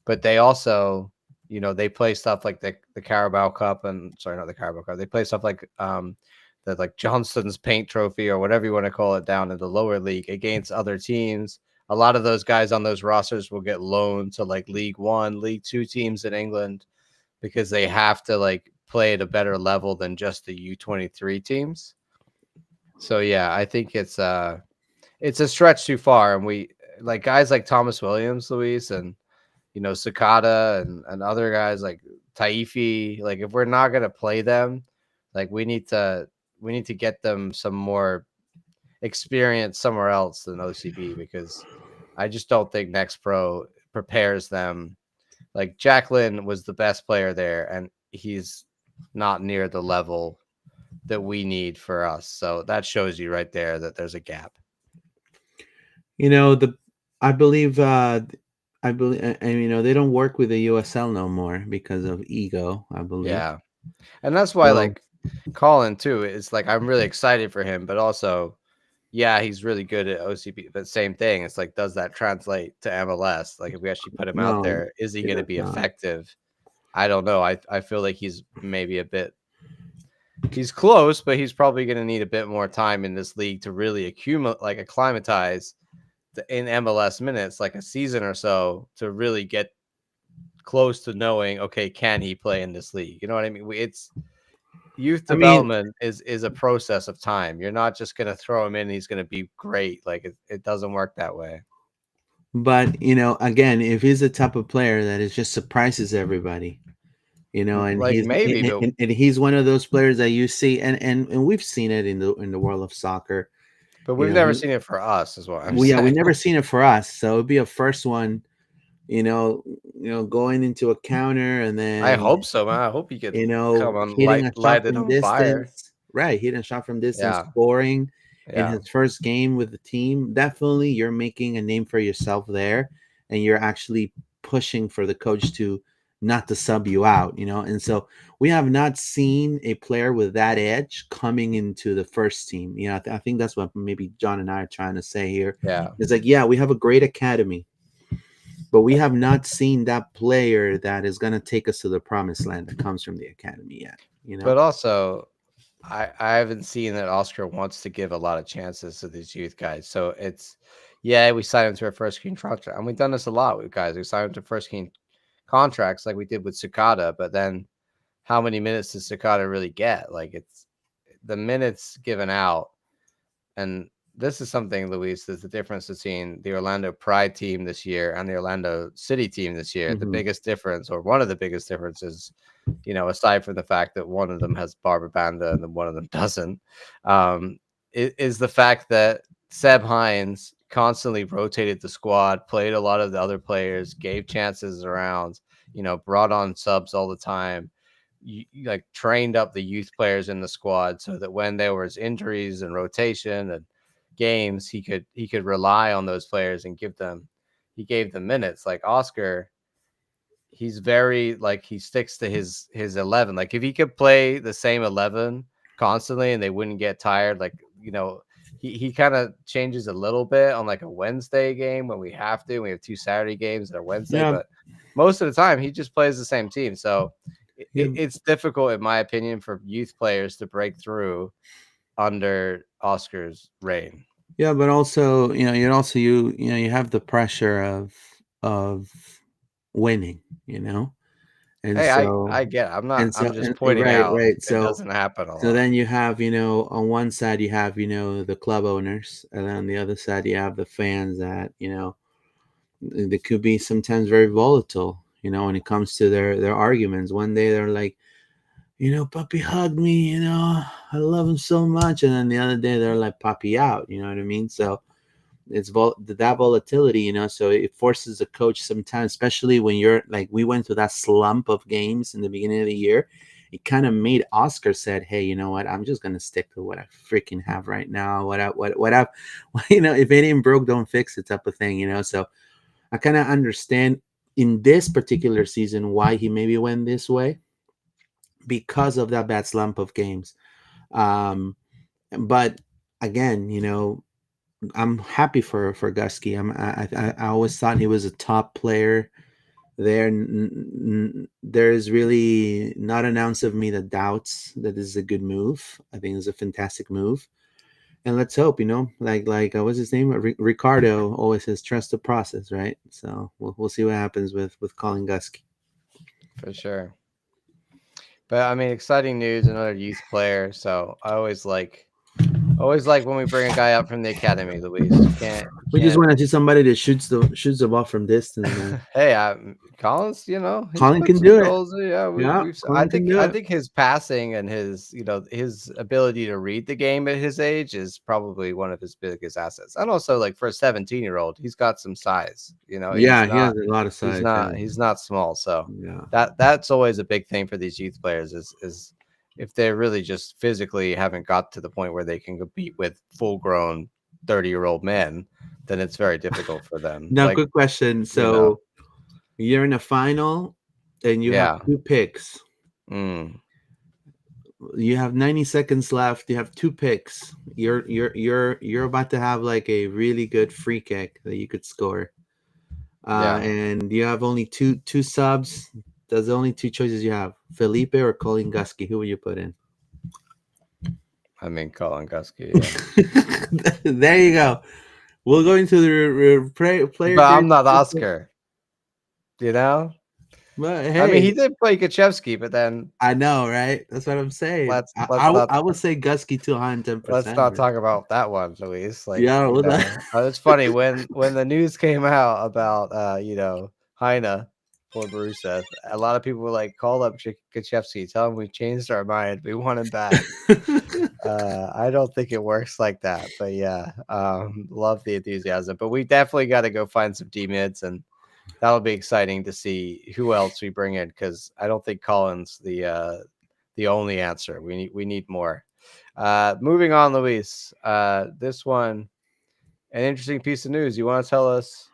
Speaker 2: but they also, they play stuff like the Carabao Cup and sorry, not the Carabao Cup. They play stuff like the like Johnston's Paint Trophy or whatever you want to call it down in the lower league against other teams. A lot of those guys on those rosters will get loaned to like League One, League Two teams in England because they have to like play at a better level than just the U23 teams. So yeah, I think it's a stretch too far, and we like guys like Thomas Williams, Luis, and Sakata and other guys like Taifi. Like if we're not gonna play them, like we need to get them some more experience somewhere else than OCB because I just don't think Next Pro prepares them. Like Jacqueline was the best player there, and he's not near the level that we need for us. So that shows you right there that there's a gap.
Speaker 1: You know, I believe and you know, they don't work with the USL no more because of ego, I believe.
Speaker 2: Yeah. And that's why
Speaker 1: So
Speaker 2: like Colin too is like I'm really excited for him, but also he's really good at OCB, but same thing. It's like, does that translate to MLS? Like if we actually put him out
Speaker 1: no,
Speaker 2: there, is he
Speaker 1: it
Speaker 2: going to
Speaker 1: does
Speaker 2: be
Speaker 1: not.
Speaker 2: effective? I don't know. I feel like he's maybe he's close, but he's probably going to need a bit more time in this league to really acclimatize in MLS minutes, like a season or so, to really get close to knowing, okay, can he play in this league? You know what I mean? It's youth
Speaker 1: I mean,
Speaker 2: development is a process of time. You're not just going to throw him in and he's going to be great. Like it doesn't work that way.
Speaker 1: but you know, again, if he's the type of player that is just surprises everybody, you know, and
Speaker 2: Like maybe, but
Speaker 1: and he's one of those players that you see, and we've seen it in the world of soccer. You
Speaker 2: we've
Speaker 1: know,
Speaker 2: never seen it for us, is what I'm
Speaker 1: we
Speaker 2: saying.
Speaker 1: never seen it for us, so it'd be a first one. Going into a counter and
Speaker 2: I
Speaker 1: then
Speaker 2: hope so, man. I hope he could come on
Speaker 1: hitting a shot
Speaker 2: light it
Speaker 1: from
Speaker 2: on fire.
Speaker 1: distance, right? Hitting a shot from distance,
Speaker 2: Yeah,
Speaker 1: scoring in
Speaker 2: yeah,
Speaker 1: his first game with the team. Definitely, you're making a name for yourself there, and you're actually pushing for the coach to not to sub you out, you know. And so we have not seen a player with that edge coming into the first team. You know, I think that's what maybe John and I are trying to say here.
Speaker 2: yeah.
Speaker 1: It's like, yeah, we have a great academy, but we have not seen that player that is going to take us to the promised land that comes from the academy yet. You know,
Speaker 2: But also, I haven't seen that Oscar wants to give a lot of chances to these youth guys. So it's we signed him to our first team contract, and we've done this a lot with guys. We signed him to first team contracts like we did with Sakata, but then how many minutes does Sakata really get? Like it's the minutes given out, and this is something, Luis, is the difference between the Orlando Pride team this year and the Orlando City team this year. The
Speaker 1: mm-hmm.
Speaker 2: biggest difference, or one of the biggest differences, aside from the fact that one of them has Barber Banda and then one of them doesn't, is the fact that Seb Hines constantly rotated the squad, played a lot of the other players, gave chances around, brought on subs all the time, like trained up the youth players in the squad so that when there was injuries and rotation and games, he could rely on those players and he gave them minutes. Like Oscar, he's very like he sticks to his 11. Like if he could play the same 11 constantly and they wouldn't get tired, like he kind of changes a little bit on like a Wednesday game when we have to. We have 2 Saturday games that are Wednesday,
Speaker 1: Yeah,
Speaker 2: but most of the time he just plays the same team. So
Speaker 1: yeah,
Speaker 2: it's difficult, in my opinion, for youth players to break through under Oscar's reign.
Speaker 1: yeah. But also, you have the pressure of winning, and
Speaker 2: Hey, I
Speaker 1: so
Speaker 2: I get it. I'm just
Speaker 1: and
Speaker 2: pointing
Speaker 1: right,
Speaker 2: out
Speaker 1: right.
Speaker 2: it
Speaker 1: So
Speaker 2: doesn't happen a
Speaker 1: so
Speaker 2: lot.
Speaker 1: then you have, on one side you have, the club owners, and then on the other side you have the fans that, they could be sometimes very volatile, when it comes to their arguments. One day they're like, puppy hug me, I love him so much, and then the other day they're like, puppy out, you know what I mean? So it's that volatility, so it forces the coach sometimes, especially when you're like, we went through that slump of games in the beginning of the year. It kind of made Oscar said, hey, you know what, I'm just gonna stick to what I freaking have right now, what I've if it ain't broke, don't fix it, type of thing, so I kind of understand in this particular season why he maybe went this way, because of that bad slump of games. Um but again, I'm happy for Gusky. I always thought he was a top player there. There's really not an ounce of me that doubts that this is a good move. I think it's a fantastic move, and let's hope, like what's his name? Ricardo always says, trust the process, right? So we'll see what happens with Colin Gusky.
Speaker 2: For sure. But I mean, exciting news, another youth player. So I always like when we bring a guy up from the academy, Luis. You
Speaker 1: We just
Speaker 2: can't.
Speaker 1: want to see somebody that shoots the ball from distance, man.
Speaker 2: Hey, Collins, he's
Speaker 1: Colin
Speaker 2: put
Speaker 1: can
Speaker 2: some
Speaker 1: do it.
Speaker 2: goals. Yeah,
Speaker 1: Yeah,
Speaker 2: we've. I
Speaker 1: Colin can
Speaker 2: think
Speaker 1: do
Speaker 2: I
Speaker 1: it.
Speaker 2: think his passing and his ability to read the game at his age is probably one of his biggest assets. And also, like for a 17-year-old, he's got some size.
Speaker 1: Yeah, he has a lot of
Speaker 2: he's
Speaker 1: size. Yeah,
Speaker 2: not he's not small. So
Speaker 1: yeah.
Speaker 2: that's always a big thing for these youth players is if they really just physically haven't got to the point where they can compete with full grown 30-year-old men, then it's very difficult for them.
Speaker 1: Now,
Speaker 2: Like,
Speaker 1: quick question.
Speaker 2: you know,
Speaker 1: So you're in a final, and you have
Speaker 2: yeah.
Speaker 1: two picks.
Speaker 2: Mm,
Speaker 1: You have 90 seconds left. You have two picks. You're about to have like a really good free kick that you could score.
Speaker 2: yeah.
Speaker 1: And you have only two subs. That's the only two choices you have: Felipe or Colin Gusky. Who would you put in?
Speaker 2: I mean, Colin Gusky, yeah.
Speaker 1: There you go. We'll go into the player
Speaker 2: But I'm
Speaker 1: grade.
Speaker 2: not Oscar, you know?
Speaker 1: But
Speaker 2: I mean, he
Speaker 1: hey,
Speaker 2: did play Kaczewski, but then
Speaker 1: I know, right? That's what I'm saying.
Speaker 2: let's let's not
Speaker 1: I would say Gusky
Speaker 2: let's
Speaker 1: 210%.
Speaker 2: not talk about that one, Luis. Like,
Speaker 1: Yeah,
Speaker 2: it's funny when the news came out about Heine for Borussia, a lot of people were like, call up Kaczewski, tell him we changed our mind. We want him back. I don't think it works like that, but yeah, love the enthusiasm. But we definitely got to go find some D mids, and that'll be exciting to see who else we bring in, because I don't think Collins the only answer. We need more. Moving on, Luis. This one, an interesting piece of news. You want to tell us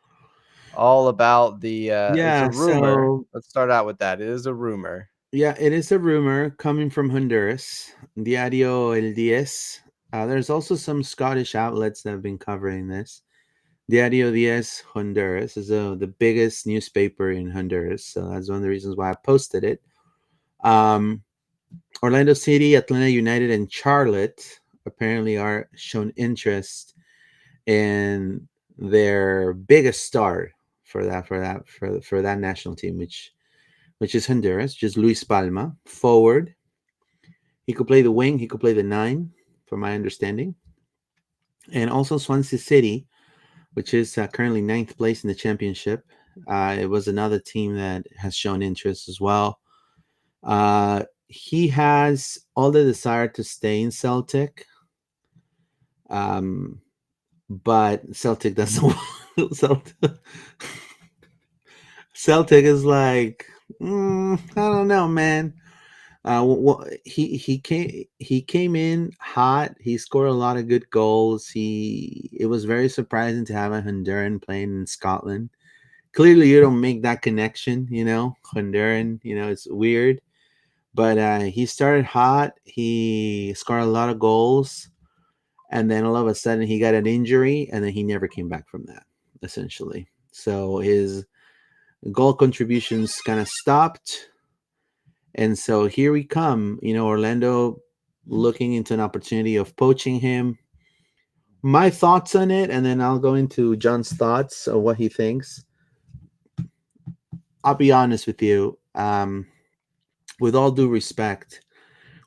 Speaker 2: all about the? It's a
Speaker 1: yeah.
Speaker 2: rumor.
Speaker 1: So
Speaker 2: Let's start out with that. It is a rumor.
Speaker 1: yeah, it is a rumor coming from Honduras, Diario El Diez. There's also some Scottish outlets that have been covering this. Diario Diez Honduras is the biggest newspaper in Honduras, so that's one of the reasons why I posted it. Um, Orlando City, Atlanta United, and Charlotte apparently are shown interest in their biggest star for that national team, which is Honduras, just Luis Palma, forward. He could play the wing, he could play the nine, from my understanding, and also Swansea City, which is currently ninth place in the championship. It was another team that has shown interest as well. He has all the desire to stay in Celtic. Um, but Celtic doesn't. Celtic, Celtic is like, I don't know, man. He came in hot. He scored a lot of good goals. It was very surprising to have a Honduran playing in Scotland. Clearly, you don't make that connection. Honduran. It's weird. But he started hot. He scored a lot of goals, and then all of a sudden he got an injury, and then he never came back from that. Essentially, so his goal contributions kind of stopped, and so here we come. Orlando looking into an opportunity of poaching him. My thoughts on it, and then I'll go into John's thoughts of what he thinks. I'll be honest with you. With all due respect,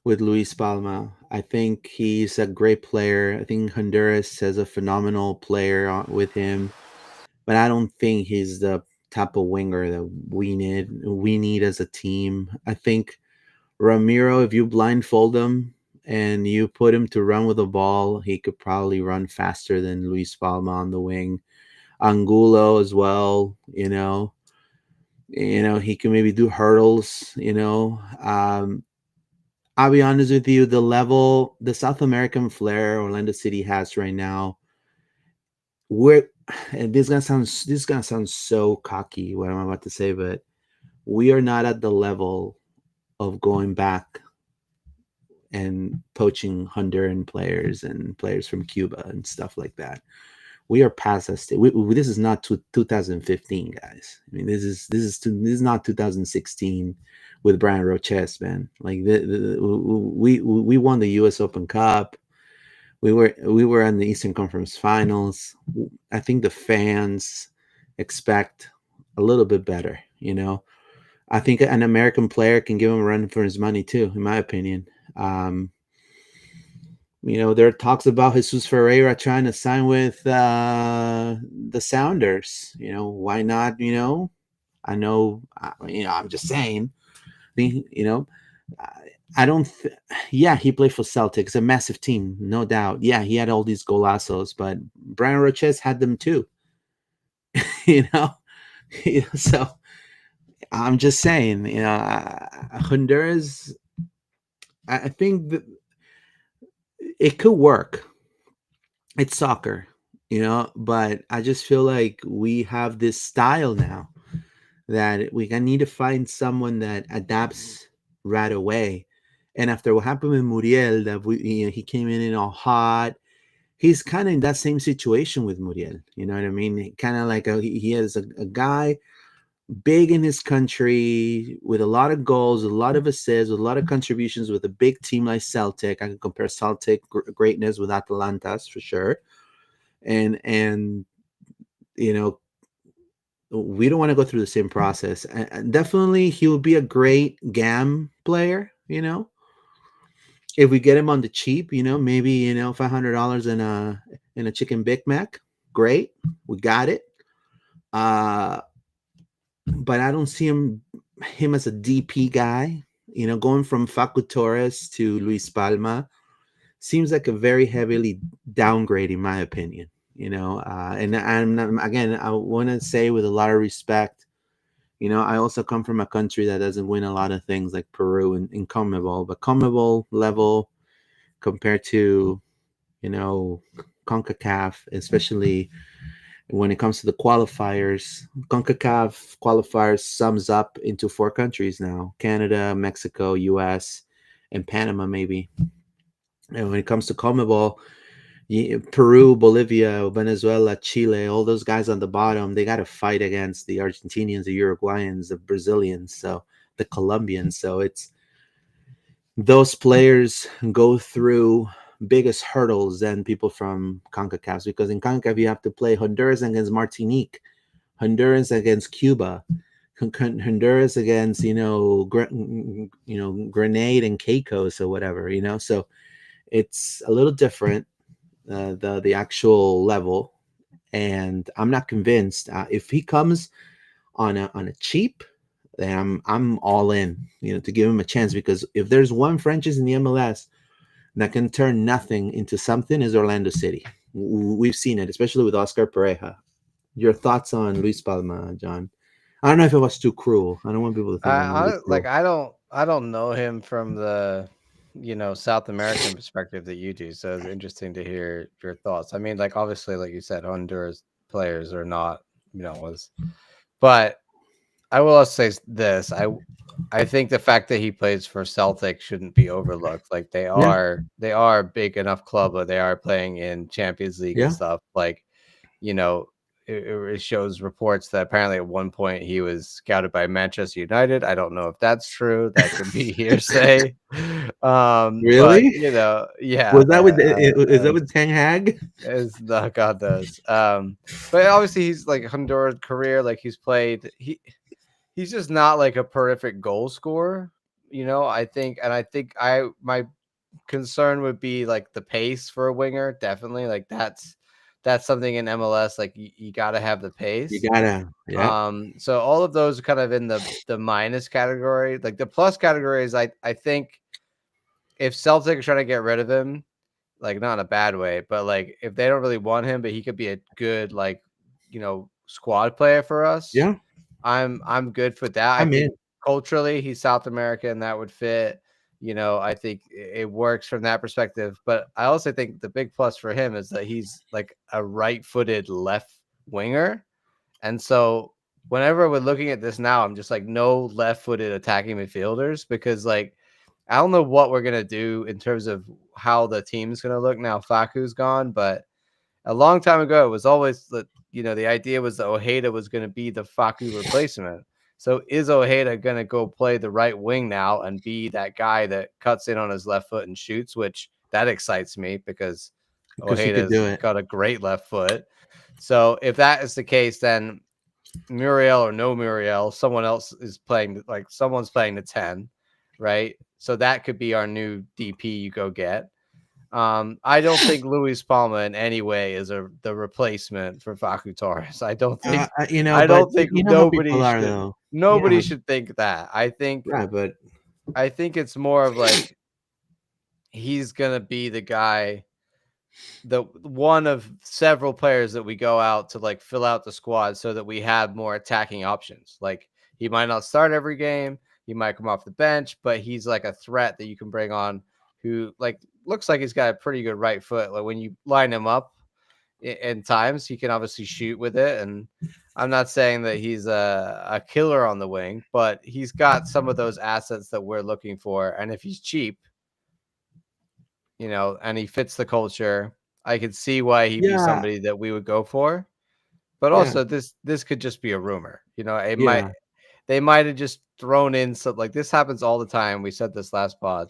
Speaker 1: with Luis Palma, I think he's a great player. I think Honduras has a phenomenal player with him, but I don't think he's the type of winger that we need as a team. I think Ramiro, if you blindfold him and you put him to run with the ball, he could probably run faster than Luis Palma on the wing. Angulo as well, he can maybe do hurdles. I'll be honest with you, the South American flair Orlando City has right now, we're and this is gonna sound so cocky what I'm about to say, but we are not at the level of going back and poaching Honduran players and players from Cuba and stuff like that. We are past that stage. This is not 2015, guys. I mean, this is not 2016 with Brian Roches, man. Like we won the U.S. Open Cup. We were in the Eastern Conference Finals. I think the fans expect a little bit better. I think an American player can give him a run for his money too, in my opinion. There are talks about Jesus Ferreira trying to sign with the Sounders. Why not? I know. I'm just saying. You know, I don't. Yeah, he played for Celtic. It's a massive team, no doubt. Yeah, he had all these golazos, but Brian Roches had them too. you know, so I'm just saying. Honduras. I think that it could work. It's soccer, but I just feel like we have this style now that we need to find someone that adapts right away. And after what happened with Muriel, that he came in all hot. He's kind of in that same situation with Muriel. You know what I mean? Kind of like he has a guy big in his country with a lot of goals, a lot of assists, with a lot of contributions with a big team like Celtic. I can compare Celtic greatness with Atalanta's for sure. And you know we don't want to go through the same process. And definitely he will be a great gam player, if we get him on the cheap, maybe $500 in a chicken Big Mac. Great, we got it. But I don't see him as a DP guy. Going from Facundo Torres to Luis Palma seems like a very heavily downgrade, in my opinion. And again, I want to say with a lot of respect, I also come from a country that doesn't win a lot of things like Peru in CONMEBOL, but CONMEBOL level compared to, CONCACAF, especially when it comes to the qualifiers. CONCACAF qualifiers sums up into 4 countries now: Canada, Mexico, US, and Panama, maybe. And when it comes to CONMEBOL, Peru, Bolivia, Venezuela, Chile, all those guys on the bottom, they got to fight against the Argentinians, the Uruguayans, the Brazilians, so the Colombians. So it's those players go through biggest hurdles than people from CONCACAF, because in CONCACAF you have to play Honduras against Martinique, Honduras against Cuba, Honduras against Grenade and Caicos or whatever. So it's a little different, the actual level, and I'm not convinced. If he comes on a cheap, then I'm all in, to give him a chance, because if there's one franchise in the MLS that can turn nothing into something, is Orlando City. We've seen it, especially with Oscar Pereja. Your thoughts on Luis Palma, John? I don't know if it was too cruel. I don't want people to think I'm really
Speaker 2: Like
Speaker 1: cruel.
Speaker 2: I don't know him from the South American perspective that you do. So it's interesting to hear your thoughts. I mean, like obviously, like you said, Honduras players are not was, but I will also say this. I think the fact that he plays for Celtic shouldn't be overlooked. Like
Speaker 1: Yeah,
Speaker 2: they are a big enough club, but they are playing in Champions League and
Speaker 1: yeah,
Speaker 2: stuff. Like, you know, it shows reports that apparently at one point he was scouted by Manchester United. I don't know if that's true. That could be hearsay. But
Speaker 1: really?
Speaker 2: yeah,
Speaker 1: Was that with is that with Ten Hag?
Speaker 2: as the God does. But obviously he's like Honduras career. Like he's just not like a prolific goal scorer. I think my concern would be like the pace for a winger. Definitely, like that's something in MLS. Like you got to have the
Speaker 1: You
Speaker 2: pace.
Speaker 1: gotta, yeah,
Speaker 2: So all of those are kind of in the minus category. Like the plus category is I think if Celtic are trying to get rid of him, like not in a bad way, but like if they don't really want him, but he could be a good like squad player for us.
Speaker 1: yeah.
Speaker 2: I'm good for that. I
Speaker 1: I'm in.
Speaker 2: think culturally he's South American, that would fit. I think it works from that perspective. But I also think the big plus for him is that he's like a right-footed left winger. And so whenever we're looking at this now, I'm just like no left-footed attacking midfielders because like I don't know what we're gonna do in terms of how the team's gonna look now. Faku's gone, but a long time ago, it was always the idea was that Ojeda was going to be the Faku replacement. So is Ojeda going to go play the right wing now and be that guy that cuts in on his left foot and shoots, which that excites me because
Speaker 1: Because he could
Speaker 2: Ojeda's
Speaker 1: do it.
Speaker 2: got a great left foot. So if that is the case, then Muriel or no Muriel, someone else is playing, like someone's playing the 10, right? So that could be our new DP you go get. I don't think Luis Palma in any way is the replacement for Facu Torres. I
Speaker 1: But
Speaker 2: don't think
Speaker 1: you know how people are, though. You know,
Speaker 2: nobody should think that.
Speaker 1: right? But
Speaker 2: I think it's more of like he's gonna be the guy, the one of several players that we go out to like fill out the squad so that we have more attacking options. Like he might not start every game, he might come off the bench, but he's like a threat that you can bring on who like looks like he's got a pretty good right foot. Like when you line him up in times, he can obviously shoot with it. And I'm not saying that he's a killer on the wing, but he's got some of those assets that we're looking for. And if he's cheap, and he fits the culture, I could see why he'd be
Speaker 1: yeah,
Speaker 2: somebody that we would go for. But
Speaker 1: yeah,
Speaker 2: also this could just be a rumor.
Speaker 1: yeah.
Speaker 2: They might have just thrown in some, like this happens all the time. We said this last pod.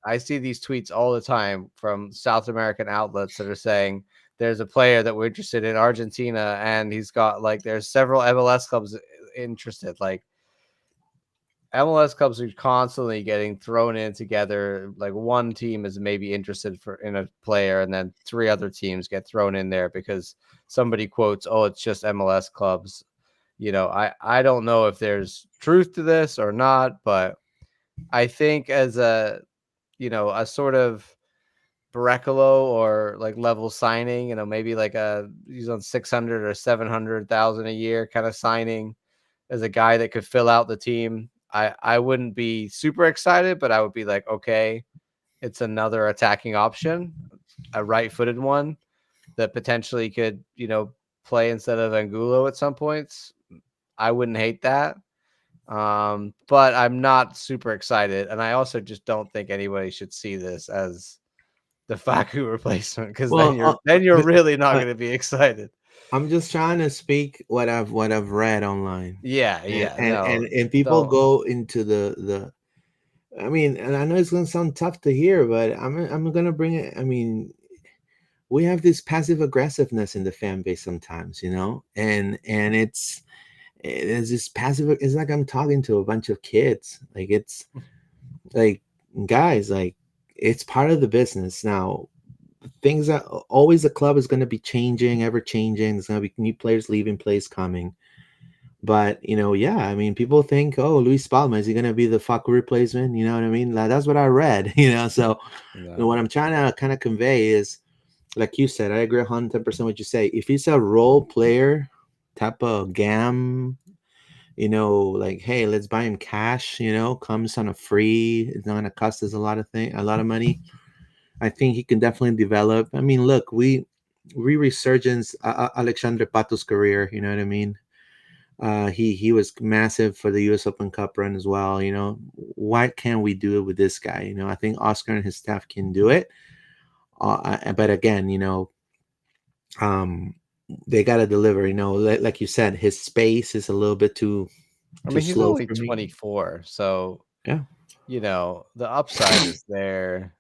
Speaker 2: I see these tweets all the time from South American outlets that are saying there's a player that we're interested in Argentina and he's got like there's several MLS clubs interested. Like MLS clubs are constantly getting thrown in together. Like one team is maybe interested in a player, and then three other teams get thrown in there because somebody quotes, "Oh, it's just MLS clubs." I don't know if there's truth to this or not, but I think as a a sort of Baracalo or like level signing, maybe like he's on 600 or 700,000 a year kind of signing as a guy that could fill out the team. I wouldn't be super excited, but I would be like, okay, it's another attacking option, a right-footed one that potentially could, play instead of Angulo at some points. I wouldn't hate that. But I'm not super excited. And I also just don't think anybody should see this as the Faku replacement because
Speaker 1: Well,
Speaker 2: then you're really not going to be excited.
Speaker 1: I'm just trying to speak what I've read online,
Speaker 2: Yeah,
Speaker 1: and
Speaker 2: yeah,
Speaker 1: and
Speaker 2: no,
Speaker 1: and, and people
Speaker 2: don't.
Speaker 1: go into the. I mean, and I know it's gonna sound tough to hear, but I'm gonna bring it. I mean, we have this passive aggressiveness in the fan base sometimes, and it's this passive. It's like I'm talking to a bunch of kids. Like it's like guys, like it's part of the business now. Things that always the club is going to be changing, ever changing. There's going to be new players leaving, players coming. But yeah, I mean, people think, oh, Luis Palma, is he going to be the Facu replacement? You know what I mean? That's what I read. So
Speaker 2: No.
Speaker 1: what I'm trying to kind of convey is like you said, I agree 110% what you say. If he's a role player type of gam, like, hey, let's buy him cash, comes on a free, it's not gonna cost us a lot of money. I think he can definitely develop. I mean, look, we resurgence Alexandre Pato's career, you know what I mean? He was massive for the US Open Cup run as well, Why can't we do it with this guy? I think Oscar and his staff can do it. But again, um they got to deliver, like you said, his space is a little bit too
Speaker 2: I
Speaker 1: too
Speaker 2: mean, he's
Speaker 1: slow
Speaker 2: only
Speaker 1: for me.
Speaker 2: 24, so
Speaker 1: Yeah.
Speaker 2: the upside is there.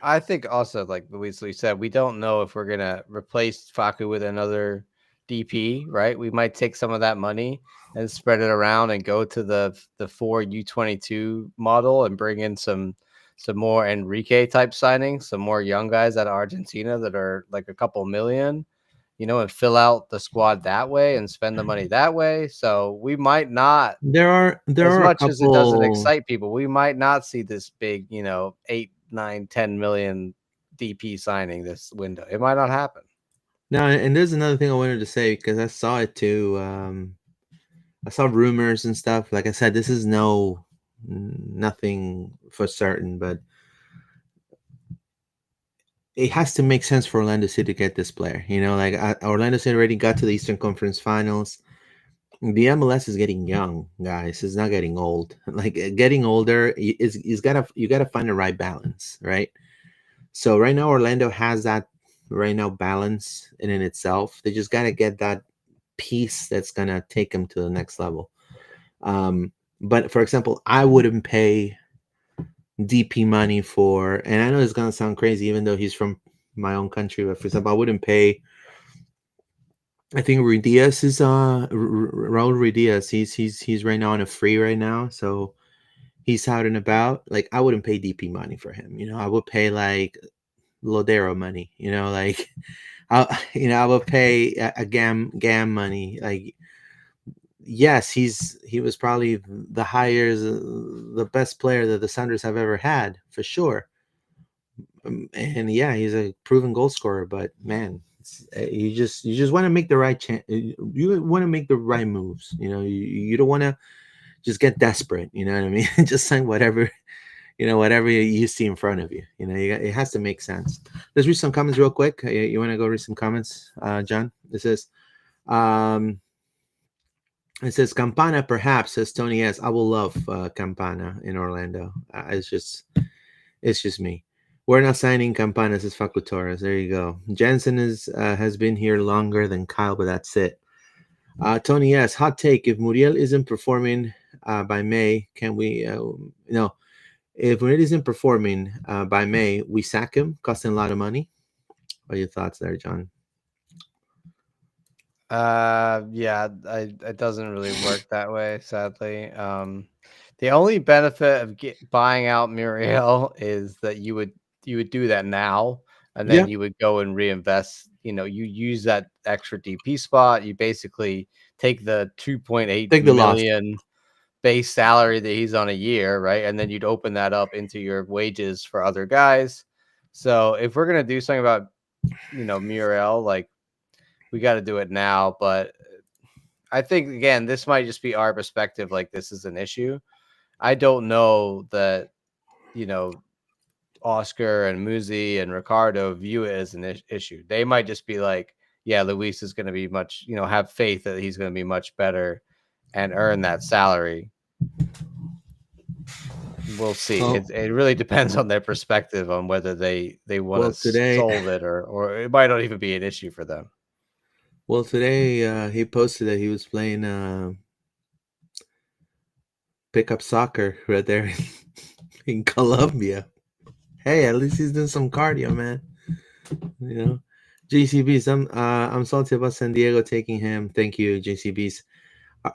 Speaker 2: I think also, like Luis said, we don't know if we're gonna replace Faku with another DP, right? We might take some of that money and spread it around and go to the 4 U22 model and bring in some more Enrique type signings, some more young guys out of Argentina that are like a couple million, and fill out the squad that way and spend the money that way. So we might not,
Speaker 1: There
Speaker 2: as
Speaker 1: are a
Speaker 2: much as it doesn't
Speaker 1: couple.
Speaker 2: excite people, we might not see this big, 8, 9, 10 million DP signing this window. It might not happen.
Speaker 1: Now, and there's another thing I wanted to say because I saw it too. I saw rumors and stuff. Like I said, this is nothing for certain, but it has to make sense for Orlando City to get this player. Like Orlando City already got to the Eastern Conference Finals. The MLS is getting young, guys. It's not getting old. Like getting older is you gotta find the right balance, right? So right now Orlando has that right now balance in itself. They just gotta get that piece that's gonna take them to the next level. But for example, I wouldn't pay DP money for, and I know it's gonna sound crazy, even though he's from my own country. But for example, I wouldn't pay. I think Ruidiaz is Raul Ruidiaz. He's right now on a free right now, so he's out and about. Like I wouldn't pay DP money for him. I would pay like Lodero money. Like I would pay a gam money. Like yes, he was probably the best player that the Sounders have ever had for sure. And yeah, he's a proven goal scorer. But man, you just want to make the right you want to make the right moves. You don't want to just get desperate. You know what I mean? Just sign whatever whatever you see in front of you. It has to make sense. Let's read some comments real quick. You want to go read some comments, John? Um, it says Campana, perhaps, says Tony S. I will love Campana in Orlando. It's just me. We're not signing Campana, says Facundo Torres. There you go. Jensen has been here longer than Kyle, but that's it. Tony S. Hot take: if Muriel isn't performing by May, can we? No, if Muriel isn't performing by May, we sack him, costing a lot of money. What are your thoughts there, John?
Speaker 2: Yeah, it doesn't really work that way, sadly. The only benefit of buying out Muriel is that you would do that now, and
Speaker 1: Yeah,
Speaker 2: then you would go and reinvest. You use that extra DP spot. You basically take the 2.8
Speaker 1: take the loss.
Speaker 2: million base salary that he's on a year, right? And then you'd open that up into your wages for other guys. So if we're gonna do something about Muriel, like, we got to do it now. But I think, again, this might just be our perspective. Like, this is an issue. I don't know that, you know, Oscar and Muzi and Ricardo view it as an issue. They might just be like, yeah, Luis is going to be much, have faith that he's going to be much better and earn that salary. We'll see.
Speaker 1: Oh,
Speaker 2: It really depends on their perspective on whether they want
Speaker 1: well
Speaker 2: to
Speaker 1: today,
Speaker 2: solve it, or it might not even be an issue for them.
Speaker 1: he posted that he was playing pickup soccer right there in Colombia. Hey, at least he's doing some cardio, man. You know, JCBs. I'm salty about San Diego taking him. Thank you, JCBs.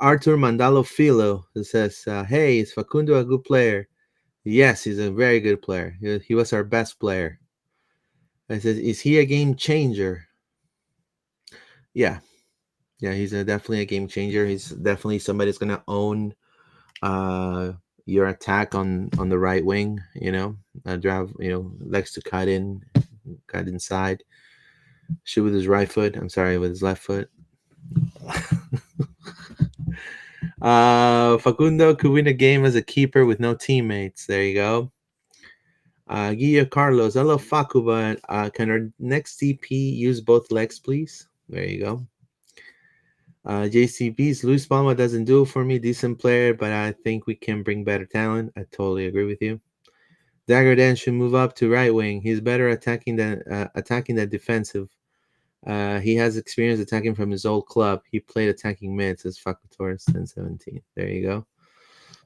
Speaker 1: Arthur Mandalo Filo says, "Hey, is Facundo a good player? Yes, he's a very good player. He was our best player." I said, "Is he a game changer?" Yeah, yeah, he's definitely a game changer. He's definitely somebody that's gonna own uh, your attack on the right wing. Drive, likes to cut in, got inside. Shoot with his right foot. I'm sorry, with his left foot. Facundo could win a game as a keeper with no teammates. There you go. Guilla Carlos, I love Facu, but can our next CP use both legs, please? There you go. JCB's Luis Palma doesn't do it for me. Decent player, but I think we can bring better talent. I totally agree with you. Dagger Dan should move up to right wing. He's better attacking than defensive. He has experience attacking from his old club. He played attacking mids as Facundo Torres 10-17. There you go.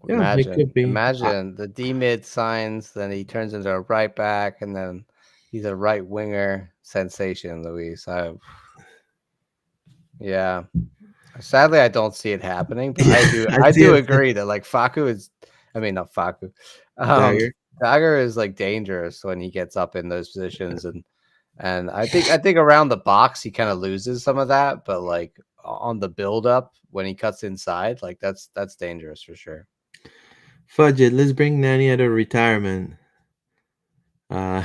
Speaker 1: Yeah, it could be.
Speaker 2: Imagine the D mid signs, then he turns into a right back, and then he's a right winger sensation, Luis. Yeah. Sadly, I don't see it happening, but I do agree that like Facu is, I mean not Facu,
Speaker 1: Dagger.
Speaker 2: Dagger is like dangerous when he gets up in those positions, and I think around the box he kind of loses some of that, but like on the build up when he cuts inside, like that's dangerous for sure.
Speaker 1: Fudge it. Let's bring Nanny out of retirement. No,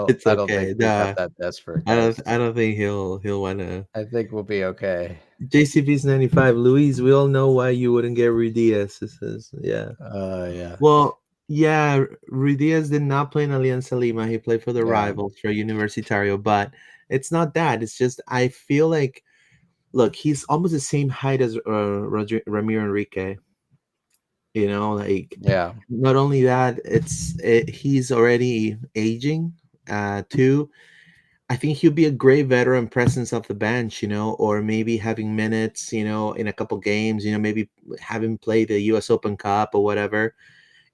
Speaker 1: it's
Speaker 2: I don't
Speaker 1: okay.
Speaker 2: think we're not that desperate,
Speaker 1: I
Speaker 2: guys.
Speaker 1: don't think he'll wanna.
Speaker 2: I think we'll be okay.
Speaker 1: JCB's 95. Luis, we all know why you wouldn't get Ruidiaz. This is yeah.
Speaker 2: Yeah.
Speaker 1: Well, yeah, Ruidiaz did not play in Alianza Lima. He played for the
Speaker 2: Yeah.
Speaker 1: rivals for Universitario, but it's not that. It's just I feel like, look, he's almost the same height as Ramiro Enrique. You know, like
Speaker 2: Yeah.
Speaker 1: not only that, he's already aging. Too, I think he'll be a great veteran presence off the bench, you know, or maybe having minutes, you know, in a couple games, you know, maybe having played the U.S. Open Cup or whatever.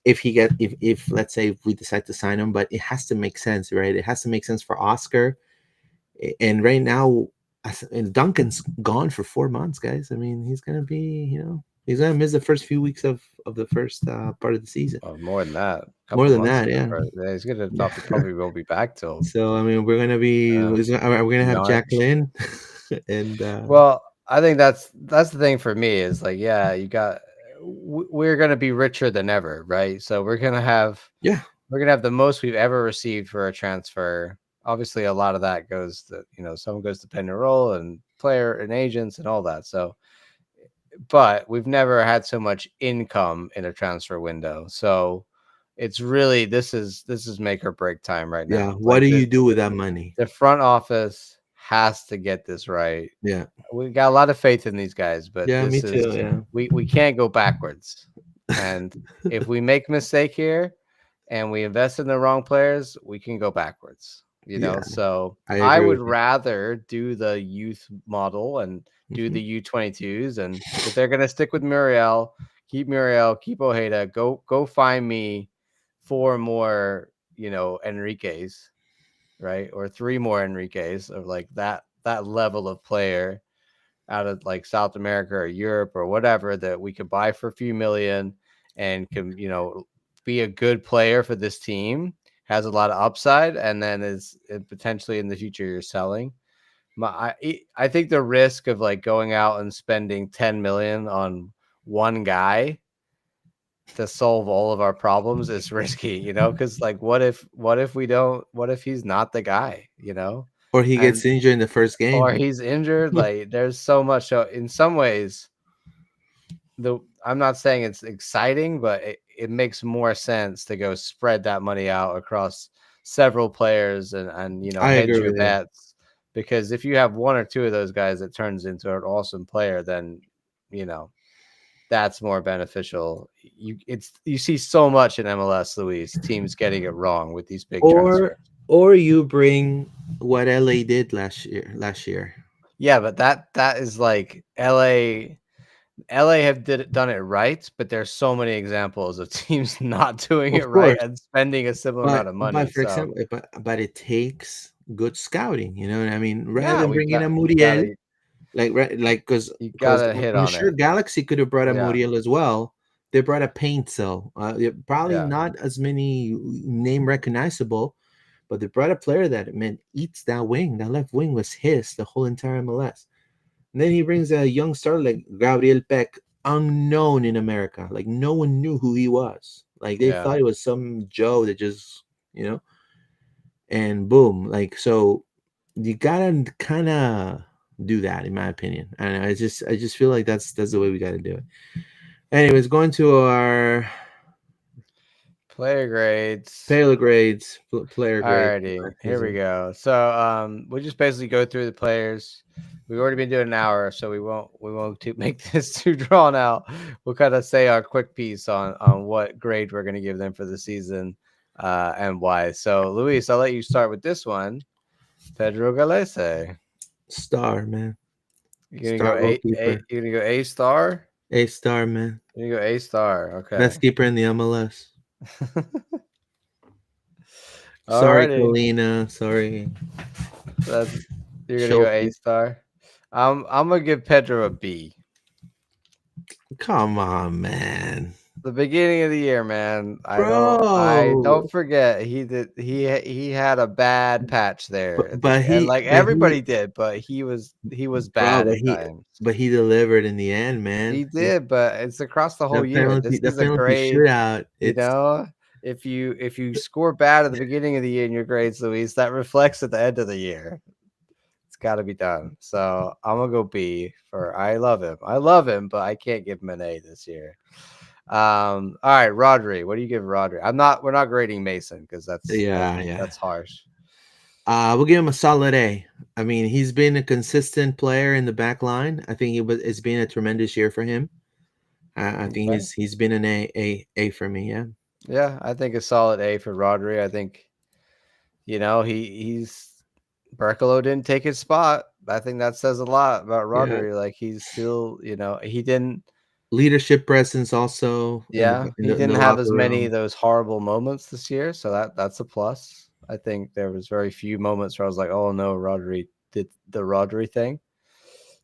Speaker 1: If let's say if we decide to sign him, but it has to make sense, right? It has to make sense for Oscar. And right now, and Duncan's gone for 4 months, guys. I mean, he's gonna be, you know, he's gonna miss the first few weeks of the first part of the season.
Speaker 2: Oh, more than that. A
Speaker 1: More
Speaker 2: couple
Speaker 1: than
Speaker 2: months
Speaker 1: that, yeah.
Speaker 2: He's gonna probably won't be back till
Speaker 1: So I mean, we're gonna be we're gonna have
Speaker 2: March.
Speaker 1: Jacqueline, and
Speaker 2: Well, I think that's the thing for me is like, yeah, we're gonna be richer than ever, right? So we're gonna have the most we've ever received for a transfer. Obviously, a lot of that goes to, some goes to Penarol and player and agents and all that. So, but we've never had so much income in a transfer window. So it's really this is make or break time right now.
Speaker 1: yeah. What do you do with that money?
Speaker 2: The front office has to get this right.
Speaker 1: Yeah,
Speaker 2: We got a lot of faith in these guys, but
Speaker 1: yeah, me
Speaker 2: this is
Speaker 1: too. Yeah,
Speaker 2: we can't go backwards. And if we make a mistake here and we invest in the wrong players, we can go backwards.
Speaker 1: yeah.
Speaker 2: So
Speaker 1: I
Speaker 2: I
Speaker 1: agree
Speaker 2: would
Speaker 1: with you.
Speaker 2: rather do the youth model and do
Speaker 1: Mhm.
Speaker 2: the U22s. And if they're gonna stick with keep Ojeda, go find me 4 more, Enriques, right? Or 3 more Enriques of like that level of player out of like South America or Europe or whatever that we could buy for a few million and can, be a good player for this team, has a lot of upside, and then is potentially in the future you're selling. I think the risk of like going out and spending 10 million on one guy to solve all of our problems is risky, because like what if he's not the guy,
Speaker 1: Or he
Speaker 2: and
Speaker 1: gets injured in the first
Speaker 2: or
Speaker 1: game.
Speaker 2: he's injured. Like there's so much. So in some ways, I'm not saying it's exciting, but it makes more sense to go spread that money out across several players and
Speaker 1: I
Speaker 2: hedge
Speaker 1: agree
Speaker 2: your
Speaker 1: with you.
Speaker 2: bets. Because if you have 1 or 2 of those guys that turns into an awesome player, then that's more beneficial. You see so much in MLS, Luis, teams getting it wrong with these big transfers.
Speaker 1: Or you bring what LA did last year. Last year,
Speaker 2: Yeah, but that is like LA have done it right, but there's so many examples of teams not doing it
Speaker 1: of
Speaker 2: right
Speaker 1: course.
Speaker 2: and spending a similar amount of money.
Speaker 1: For
Speaker 2: So
Speaker 1: example, but it takes good scouting. You know what I mean? Rather
Speaker 2: yeah,
Speaker 1: than bringing a Muriel, like
Speaker 2: you
Speaker 1: because
Speaker 2: gotta hit
Speaker 1: I'm
Speaker 2: on
Speaker 1: sure
Speaker 2: it.
Speaker 1: Galaxy could have brought a
Speaker 2: Yeah,
Speaker 1: Muriel as well. They brought a paint cell. Probably
Speaker 2: yeah,
Speaker 1: not as many name recognizable, but they brought a player that man eats that wing. That left wing was his the whole entire MLS. And then he brings a young star like Gabriel Peck, unknown in America. Like no one knew who he was. Like they
Speaker 2: yeah.
Speaker 1: thought it was some Joe that just, you know. and boom, like so. You gotta kind of do that, in my opinion, and I just feel like that's the way we gotta do it. Anyways, going to our
Speaker 2: Player grades.
Speaker 1: player grades, player grades.
Speaker 2: Alrighty, here we go. So we'll just basically go through the players. We've already been doing an hour, so we won't make this too drawn out. We'll kind of say our quick piece on what grade we're going to give them for the season and why. So Luis, I'll let you start with this one. Pedro Galese.
Speaker 1: Star, man.
Speaker 2: You're gonna
Speaker 1: Star
Speaker 2: go A.
Speaker 1: goalkeeper.
Speaker 2: You're gonna go A star.
Speaker 1: A star, man.
Speaker 2: You're gonna go A star.
Speaker 1: Best
Speaker 2: Okay.
Speaker 1: keeper in the MLS. Sorry,
Speaker 2: Alrighty.
Speaker 1: Kalina. Sorry.
Speaker 2: That's you're gonna go A
Speaker 1: Shoki.
Speaker 2: star. I'm gonna give Pedro a B.
Speaker 1: Come on, man.
Speaker 2: The beginning of the year, man. I don't
Speaker 1: Bro.
Speaker 2: forget he had a bad patch there
Speaker 1: But
Speaker 2: at the
Speaker 1: but
Speaker 2: and
Speaker 1: he
Speaker 2: like
Speaker 1: but he
Speaker 2: everybody did, but he was
Speaker 1: bro,
Speaker 2: bad at times.
Speaker 1: but he delivered in the end,
Speaker 2: He
Speaker 1: man.
Speaker 2: did, but it's across the whole
Speaker 1: The
Speaker 2: year.
Speaker 1: penalty
Speaker 2: This
Speaker 1: the
Speaker 2: is a
Speaker 1: penalty
Speaker 2: grade,
Speaker 1: shootout.
Speaker 2: you
Speaker 1: It's
Speaker 2: know. If you score bad at the beginning of the year in your grades, Luis, that reflects at the end of the year. It's got to be done. So I'm gonna go B for I love him. I love him, but I can't give him an A this year. All right, Rodri. What do you give Rodri? We're not grading Mason because
Speaker 1: yeah, yeah.
Speaker 2: that's harsh.
Speaker 1: We'll give him a solid A. I mean, he's been a consistent player in the back line. I think it's been a tremendous year for him. I think
Speaker 2: Okay.
Speaker 1: he's been an A for me. Yeah,
Speaker 2: Yeah, I think a solid A for Rodri. I think he's Berkelo didn't take his spot. I think that says a lot about
Speaker 1: yeah.
Speaker 2: Rodri. Like he's still, he didn't.
Speaker 1: Leadership presence also in
Speaker 2: Yeah, he
Speaker 1: in
Speaker 2: didn't
Speaker 1: the
Speaker 2: have
Speaker 1: locker
Speaker 2: as many of
Speaker 1: room.
Speaker 2: those horrible moments this year, so that's a plus. I think there was very few moments where I was like, "Oh no, Rodri did the Rodri thing."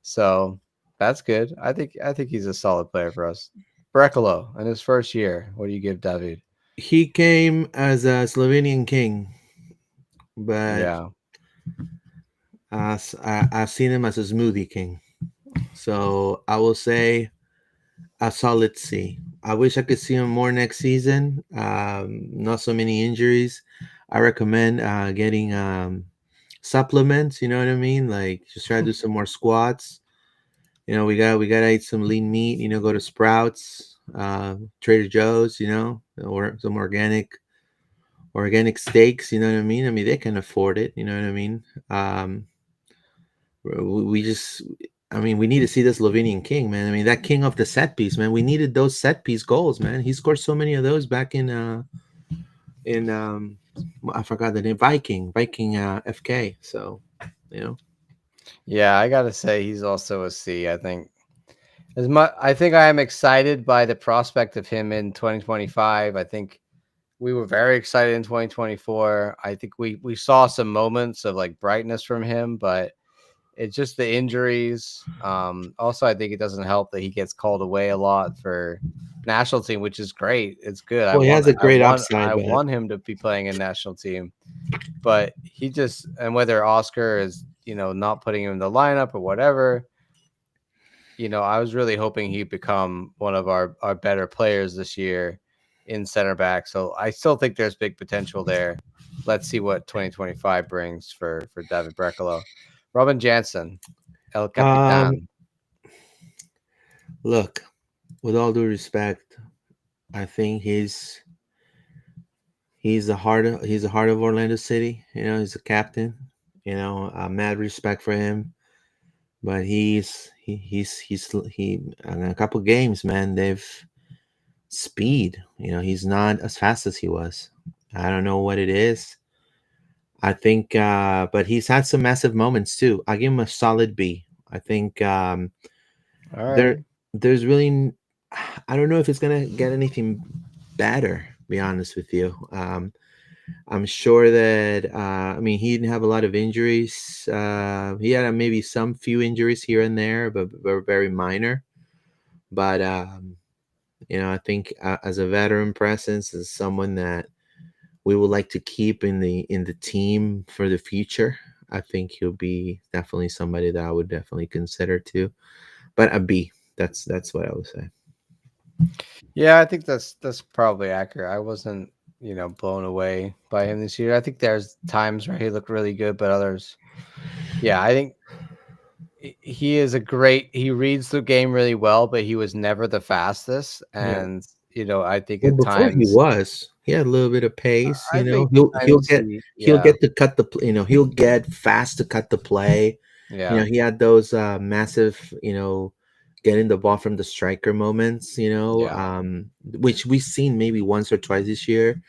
Speaker 2: So that's good. I think he's a solid player for us. Brekalo in his first year. What do you give David?
Speaker 1: He came as a Slovenian king, but
Speaker 2: Yeah.
Speaker 1: I've seen him as a smoothie king. So I will say a solid C. I wish I could see him more next season. Not so many injuries. I recommend getting supplements. You know what I mean? Like just try to do some more squats. We gotta eat some lean meat. Go to Sprouts, Trader Joe's. Or some organic steaks. You know what I mean? I mean they can afford it. You know what I mean? Um, we just I mean, we need to see this Slovenian king, man. I mean, that king of the set piece, man. We needed those set piece goals, man. He scored so many of those back in I forgot the name, Viking FK. So, you know.
Speaker 2: Yeah, I gotta say he's also a C. I think I am excited by the prospect of him in 2025. I think we were very excited in 2024. I think we saw some moments of like brightness from him, but it's just the injuries. Also, I think it doesn't help that he gets called away a lot for national team, which is great. It's good.
Speaker 1: Well, he has a great
Speaker 2: I
Speaker 1: upside, but
Speaker 2: want him to be playing in national team, but he just and whether Oscar is not putting him in the lineup or whatever. I was really hoping he'd become one of our better players this year in center back. So I still think there's big potential there. Let's see what 2025 brings for David Brekalo. Robin Jansen, El
Speaker 1: um,
Speaker 2: Capitan.
Speaker 1: look, with all due respect, I think he's the heart of Orlando City. He's a captain. Mad respect for him. But he in a couple games, man, they've speed. He's not as fast as he was. I don't know what it is. I think, but he's had some massive moments too. I give him a solid B. I think
Speaker 2: All
Speaker 1: there
Speaker 2: righty.
Speaker 1: there's really I don't know if it's gonna get anything better. To be honest with you, I'm sure that I mean he didn't have a lot of injuries. He had maybe some few injuries here and there, but were very minor. But I think as a veteran presence, as someone that we would like to keep in the team for the future, I think he'll be definitely somebody that I would definitely consider too. But a B, that's what I would say.
Speaker 2: Yeah, I think that's probably accurate. I wasn't blown away by him this year. I think there's times where he looked really good, but others, yeah, I think he is a great. He reads the game really well, but he was never the fastest,
Speaker 1: Yeah.
Speaker 2: and I think
Speaker 1: Well,
Speaker 2: at
Speaker 1: before he
Speaker 2: times,
Speaker 1: was, he had a little bit of pace.
Speaker 2: I think
Speaker 1: He'll
Speaker 2: times
Speaker 1: get he'll
Speaker 2: yeah,
Speaker 1: get to cut the he'll get fast to cut the play.
Speaker 2: yeah,
Speaker 1: He had those massive getting the ball from the striker moments.
Speaker 2: yeah.
Speaker 1: Which we've seen maybe once or twice this year,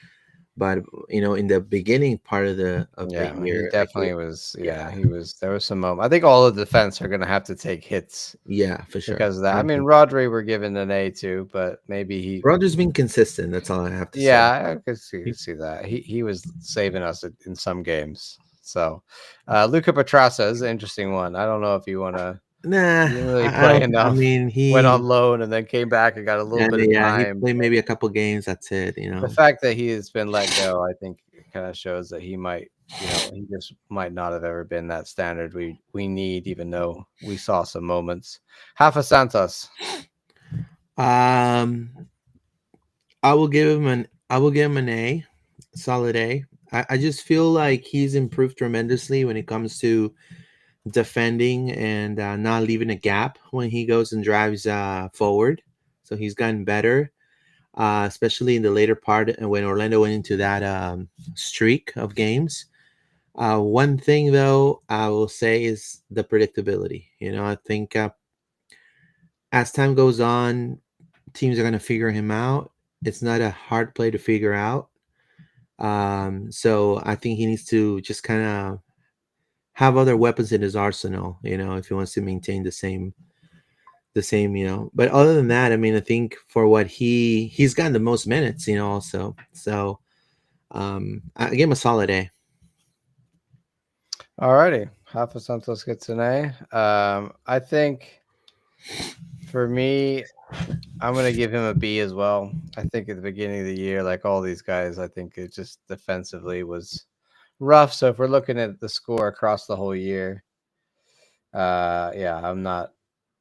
Speaker 1: but in the beginning part of the
Speaker 2: Yeah, he
Speaker 1: year,
Speaker 2: definitely was.
Speaker 1: yeah,
Speaker 2: Yeah, he was. There was some moment. I think all the defense are going to have to take hits
Speaker 1: yeah, for sure.
Speaker 2: because of that.
Speaker 1: I
Speaker 2: I mean,
Speaker 1: think
Speaker 2: Rodri we're giving an A to, but maybe he.
Speaker 1: Roger's been consistent. That's all I have to say.
Speaker 2: Yeah, I could see
Speaker 1: He-
Speaker 2: see that. He was saving us in some games. So, Luca Petrasa is an interesting one. I don't know if you want to.
Speaker 1: Nah,
Speaker 2: He didn't really
Speaker 1: I
Speaker 2: play
Speaker 1: don't. I
Speaker 2: enough.
Speaker 1: mean,
Speaker 2: Went on loan and then came back and got a little
Speaker 1: and
Speaker 2: bit of
Speaker 1: yeah, he
Speaker 2: time.
Speaker 1: played maybe a couple games. That's it.
Speaker 2: The fact that he has been let go, I think, kind of shows that he might, he just might not have ever been that standard we need, even though we saw some moments. Half Santos.
Speaker 1: Um, I will give him an A, solid A. I just feel like he's improved tremendously when it comes to defending and not leaving a gap when he goes and drives forward. So he's gotten better, especially in the later part and when Orlando went into that streak of games. One thing though I will say is the predictability. I think as time goes on, teams are going to figure him out. It's not a hard play to figure out. So I think he needs to just kind of have other weapons in his arsenal, if he wants to maintain the same. But other than that, I mean, I think for what he's gotten the most minutes, also. So I give him a solid A.
Speaker 2: Alrighty. Half Santos gets an A. I think for me, I'm gonna give him a B as well. I think at the beginning of the year, like all these guys, I think it just defensively was rough. So if we're looking at the score across the whole year, yeah,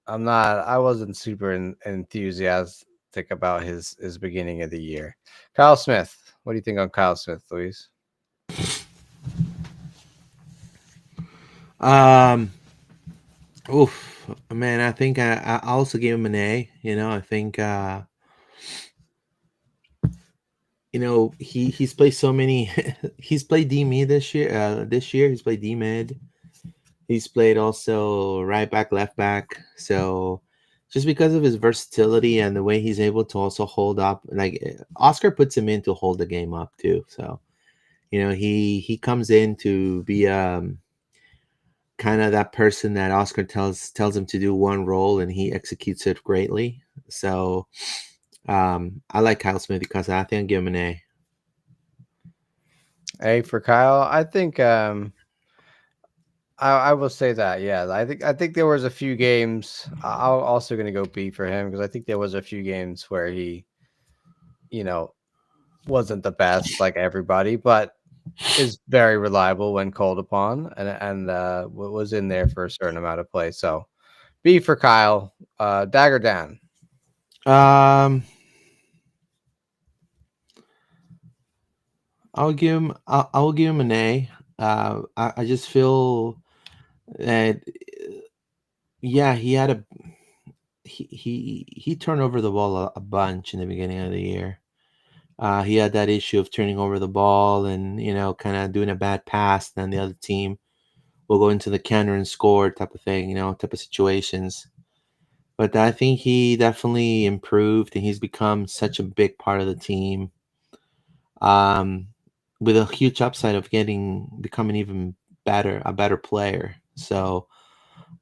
Speaker 2: I wasn't super enthusiastic about his beginning of the year. Kyle Smith, what do you think on Kyle Smith, Luis?
Speaker 1: Um, oof, man, I think I also give him an A. I think he's played so many. He's played D mid this year. This year he's played D mid. He's played also right back, left back. So just because of his versatility and the way he's able to also hold up, like Oscar puts him in to hold the game up too. So he comes in to be kind of that person that Oscar tells him to do one role and he executes it greatly. So I like Kyle Smith because I think I give him an A.
Speaker 2: A for Kyle. I think I will say that, yeah. I think there was a few games. I'm also going to go B for him because I think there was a few games where he, you know, wasn't the best like everybody, but is very reliable when called upon, and was in there for a certain amount of play. So B for Kyle. Dagger Dan.
Speaker 1: Um, I'll give him an A. I just feel that yeah, he turned over the ball a bunch in the beginning of the year. He had that issue of turning over the ball and kind of doing a bad pass, then the other team will go into the counter and score type of thing, type of situations. But I think he definitely improved and he's become such a big part of the team. Um, with a huge upside of becoming even a better player. So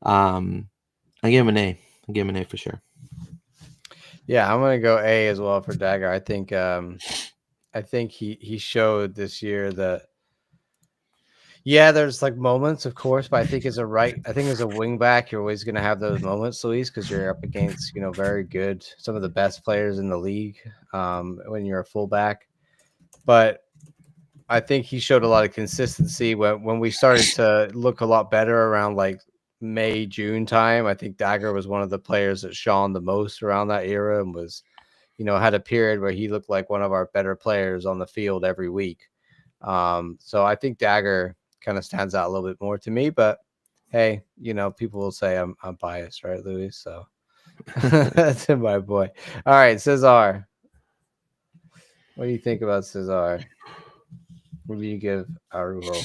Speaker 1: um, I give him an A. I give him an A for sure.
Speaker 2: Yeah, I'm gonna go A as well for Dagger. I think he showed this year that yeah, there's like moments, of course, but I think as a wing back, you're always gonna have those moments, Luis, because you're up against very good, some of the best players in the league. When you're a fullback, but I think he showed a lot of consistency when we started to look a lot better around like May, June time. I think Dagger was one of the players that shone the most around that era and was had a period where he looked like one of our better players on the field every week. So I think Dagger kind of stands out a little bit more to me, but hey, people will say I'm biased, right, Louis? So that's my boy. All right, Cesar. What do you think about Cesar? What do you give Arujo?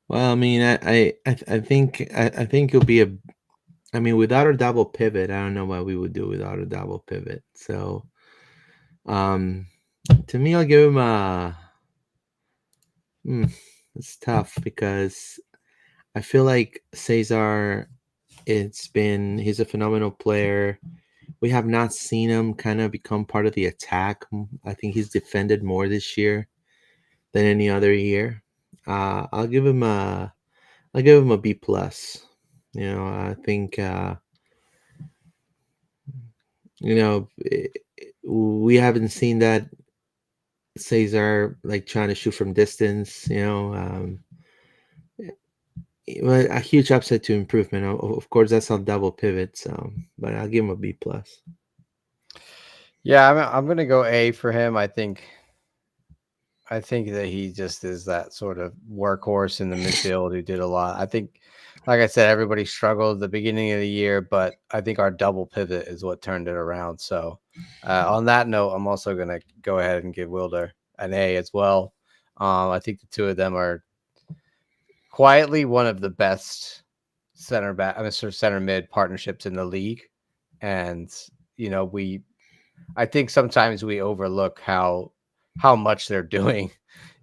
Speaker 1: Well, I mean, I think it'll be a. I mean, without a double pivot, I don't know what we would do without a double pivot. So, um, to me, I'll give him a. It's tough because I feel like Cesar. He's a phenomenal player. We have not seen him kind of become part of the attack. I think he's defended more this year than any other year. I'll give him a. I'll give him a B plus. I think you know we haven't seen that Cesar like trying to shoot from distance. Well, a huge upside to improvement. Of course, that's on double pivot. So, but I'll give him a B plus.
Speaker 2: Yeah, I'm gonna go A for him. I think that he just is that sort of workhorse in the midfield who did a lot. I think, like I said, everybody struggled at the beginning of the year, but I think our double pivot is what turned it around. So, on that note, I'm also going to go ahead and give Wilder an A as well. I think the two of them are quietly one of the best sort of center mid partnerships in the league, and I think sometimes we overlook how much they're doing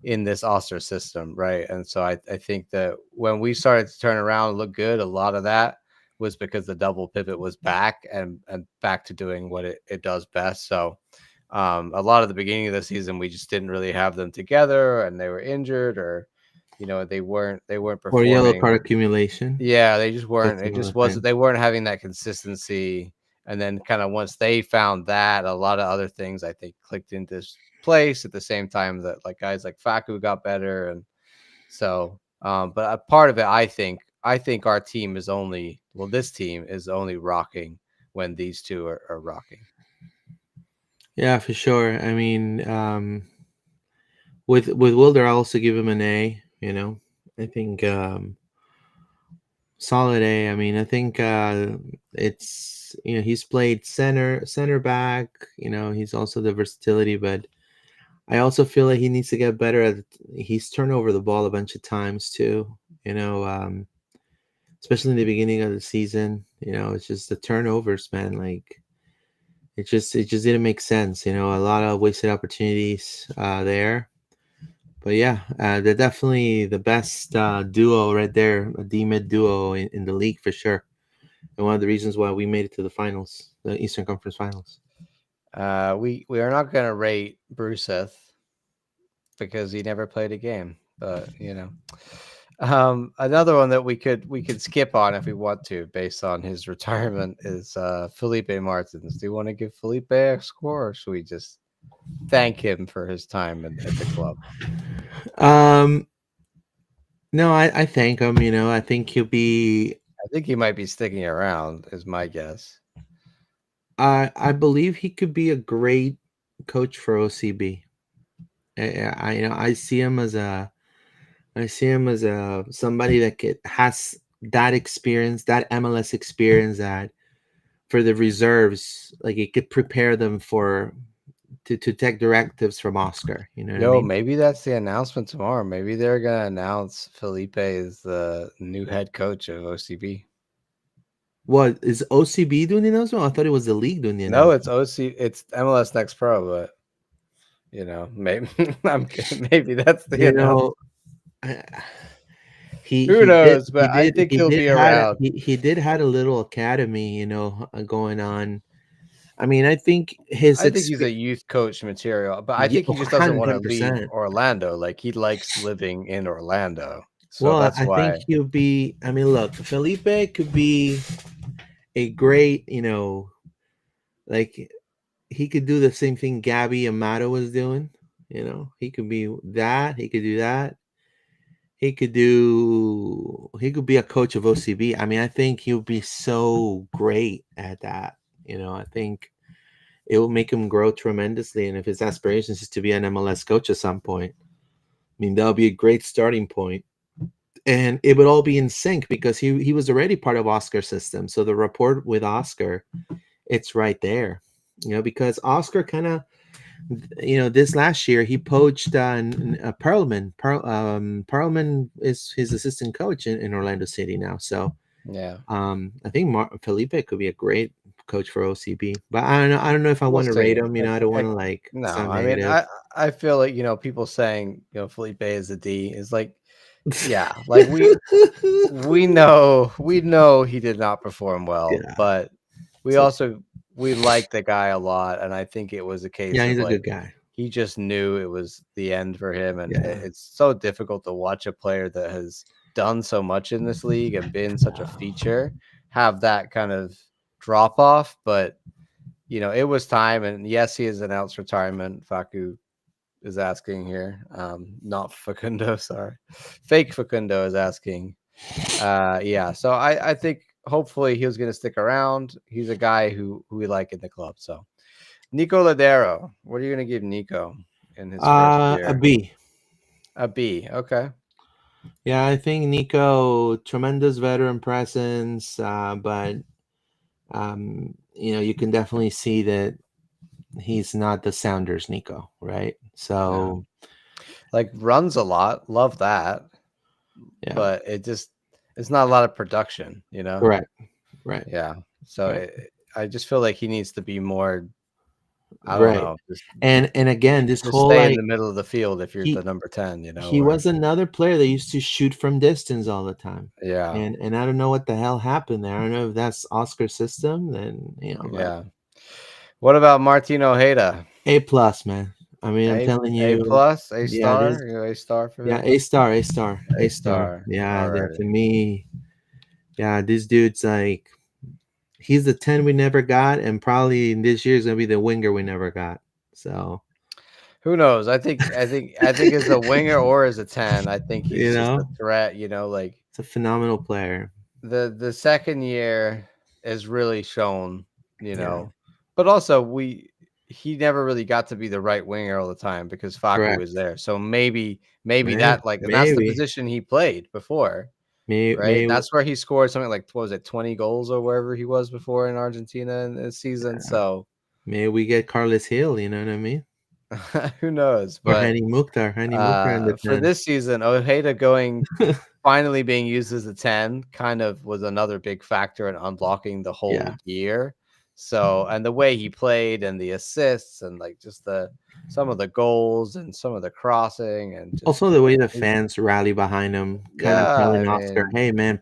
Speaker 2: in this Oster system, right? And so I think that when we started to turn around and look good, a lot of that was because the double pivot was back and back to doing what it does best. So a lot of the beginning of the season, we just didn't really have them together, and they were injured, or they weren't
Speaker 1: Or yellow
Speaker 2: performing.
Speaker 1: card accumulation.
Speaker 2: Yeah, they just weren't.
Speaker 1: That's
Speaker 2: It
Speaker 1: another
Speaker 2: just wasn't.
Speaker 1: thing.
Speaker 2: They weren't having that consistency. And then, kind of once they found that, a lot of other things I think clicked into place at the same time that like guys like Facu got better, and so. But a part of it, I think our team is only this team is only rocking when these two are rocking.
Speaker 1: Yeah, for sure. I mean, with Wilder, I'll also give him an A. I think solid A. I mean, I think it's he's played center back. He's also the versatility, but I also feel like he needs to get better at. He's turned over the ball a bunch of times too. You know, um, Especially in the beginning of the season. It's just the turnovers, man. Like it just didn't make sense. A lot of wasted opportunities there. But yeah, they're definitely the best duo right there, a D mid duo in the league for sure. And one of the reasons why we made it to the finals, the Eastern Conference Finals.
Speaker 2: We are not going to rate Bruseth because he never played a game, but another one that we could skip on if we want to, based on his retirement, is Felipe Martins. Do you want to give Felipe a score, or should we just thank him for his time at the club?
Speaker 1: Um, no, I thank him. I think he'll be.
Speaker 2: I think he might be sticking around, is my guess.
Speaker 1: I believe he could be a great coach for OCB. I see him as a somebody that has that experience, that MLS experience, that for the reserves, like it could prepare them to take directives from Oscar. You know what I
Speaker 2: Yo,
Speaker 1: mean?
Speaker 2: maybe that's the announcement tomorrow. Maybe they're gonna announce Felipe is the new head coach of OCB.
Speaker 1: What is OCB doing the announcement? I thought it was the league doing the
Speaker 2: No, it's
Speaker 1: announcement.
Speaker 2: it's MLS Next Pro, but maybe maybe that's the
Speaker 1: You
Speaker 2: announcement.
Speaker 1: know, uh, he
Speaker 2: Who
Speaker 1: he did
Speaker 2: knows? But I think he'll be around.
Speaker 1: he did had a little academy, going on. I mean, I think his
Speaker 2: I think he's a
Speaker 1: experience.
Speaker 2: youth coach material, but I
Speaker 1: Yeah,
Speaker 2: think he just doesn't want to leave
Speaker 1: 100%.
Speaker 2: Orlando. Like he likes living in Orlando, so
Speaker 1: Well,
Speaker 2: that's
Speaker 1: I think
Speaker 2: why.
Speaker 1: he'll be. I mean, look, Felipe could be a great, like he could do the same thing Gabby Amato was doing. He could be that. He could do that. he could be a coach of OCB. I mean, I think he'll be so great at that. I think it will make him grow tremendously. And if his aspirations is to be an MLS coach at some point, I mean, that'll be a great starting point. And it would all be in sync because he was already part of Oscar's system. So the rapport with Oscar, it's right there. Because Oscar kind of, this last year he poached Perlman. Perlman is his assistant coach in Orlando City now. So
Speaker 2: Yeah,
Speaker 1: I think Felipe could be a great coach for OCB, but I don't know. I don't know if I
Speaker 2: we'll
Speaker 1: want to rate
Speaker 2: see.
Speaker 1: him. I don't want to like
Speaker 2: No,
Speaker 1: sound
Speaker 2: I mean,
Speaker 1: negative.
Speaker 2: I feel like people saying Felipe is a D is like, yeah, like we know he did not perform well,
Speaker 1: Yeah.
Speaker 2: but we
Speaker 1: So
Speaker 2: also we like the guy a lot, and I think it was a case
Speaker 1: yeah,
Speaker 2: of
Speaker 1: he's a
Speaker 2: like
Speaker 1: good guy.
Speaker 2: he just knew it was the end for him, and
Speaker 1: Yeah.
Speaker 2: it's so difficult to watch a player that has done so much in this league and been such a feature have that kind of drop off. But it was time, and yes, he has announced retirement. Facu is asking here, not Facundo, sorry, fake Facundo is asking. Yeah, so I think hopefully he was going to stick around. He's a guy who we like in the club. So Nico Ladero, what are you going to give Nico in his first
Speaker 1: A
Speaker 2: year?
Speaker 1: B.
Speaker 2: A B. Okay.
Speaker 1: Yeah, I think Nico, tremendous veteran presence, but you can definitely see that he's not the Sounders Nico, right?
Speaker 2: Yeah.
Speaker 1: So
Speaker 2: Like runs a lot. Love that.
Speaker 1: yeah,
Speaker 2: But it's not a lot of production.
Speaker 1: correct, right,
Speaker 2: Yeah. So
Speaker 1: right,
Speaker 2: I just feel like he needs to be more, I don't
Speaker 1: right.
Speaker 2: know, just
Speaker 1: And again, this
Speaker 2: just
Speaker 1: whole
Speaker 2: stay in
Speaker 1: like
Speaker 2: the middle of the field if you're
Speaker 1: he
Speaker 2: the number 10,
Speaker 1: he
Speaker 2: or
Speaker 1: was another player that used to shoot from distance all the time.
Speaker 2: yeah.
Speaker 1: And I don't know what the hell happened there. I don't know if that's Oscar's system, then but
Speaker 2: Yeah. What about Martin Ojeda?
Speaker 1: A plus, man. I mean, I'm telling
Speaker 2: A
Speaker 1: you,
Speaker 2: plus, A
Speaker 1: yeah, this
Speaker 2: star, A star for
Speaker 1: yeah,
Speaker 2: him.
Speaker 1: A star, A star, A
Speaker 2: A
Speaker 1: star.
Speaker 2: star.
Speaker 1: Yeah, that to
Speaker 2: Alrighty.
Speaker 1: me, yeah, this dude's like he's the 10 we never got, and probably this year's gonna be the winger we never got. So
Speaker 2: Who knows? I think as a winger or as a 10, I think he's
Speaker 1: you
Speaker 2: just a
Speaker 1: know,
Speaker 2: threat. Like
Speaker 1: it's a phenomenal player.
Speaker 2: the second year is really shown. You
Speaker 1: Yeah,
Speaker 2: know, but also he never really got to be the right winger all the time because Faku was
Speaker 1: correct.
Speaker 2: there. So maybe
Speaker 1: Maybe,
Speaker 2: that and that's the
Speaker 1: maybe,
Speaker 2: position he played before. Right?
Speaker 1: maybe,
Speaker 2: That's where he scored something like, what was it, 20 goals or wherever he was before in Argentina in this season. So
Speaker 1: maybe we get Carlos Hill. You know what I mean?
Speaker 2: who knows?
Speaker 1: Or
Speaker 2: But
Speaker 1: Hani Mukhtar in the
Speaker 2: for
Speaker 1: 10.
Speaker 2: this season, Ojeda finally being used as a 10 kind of was another big factor in unblocking the whole
Speaker 1: Yeah.
Speaker 2: year. So, and the way he played and the assists and like just some of the goals and some of the crossing and just,
Speaker 1: Also, the way the fans rally behind him, kind of
Speaker 2: yeah, I
Speaker 1: telling Oscar,
Speaker 2: mean,
Speaker 1: "Hey, man,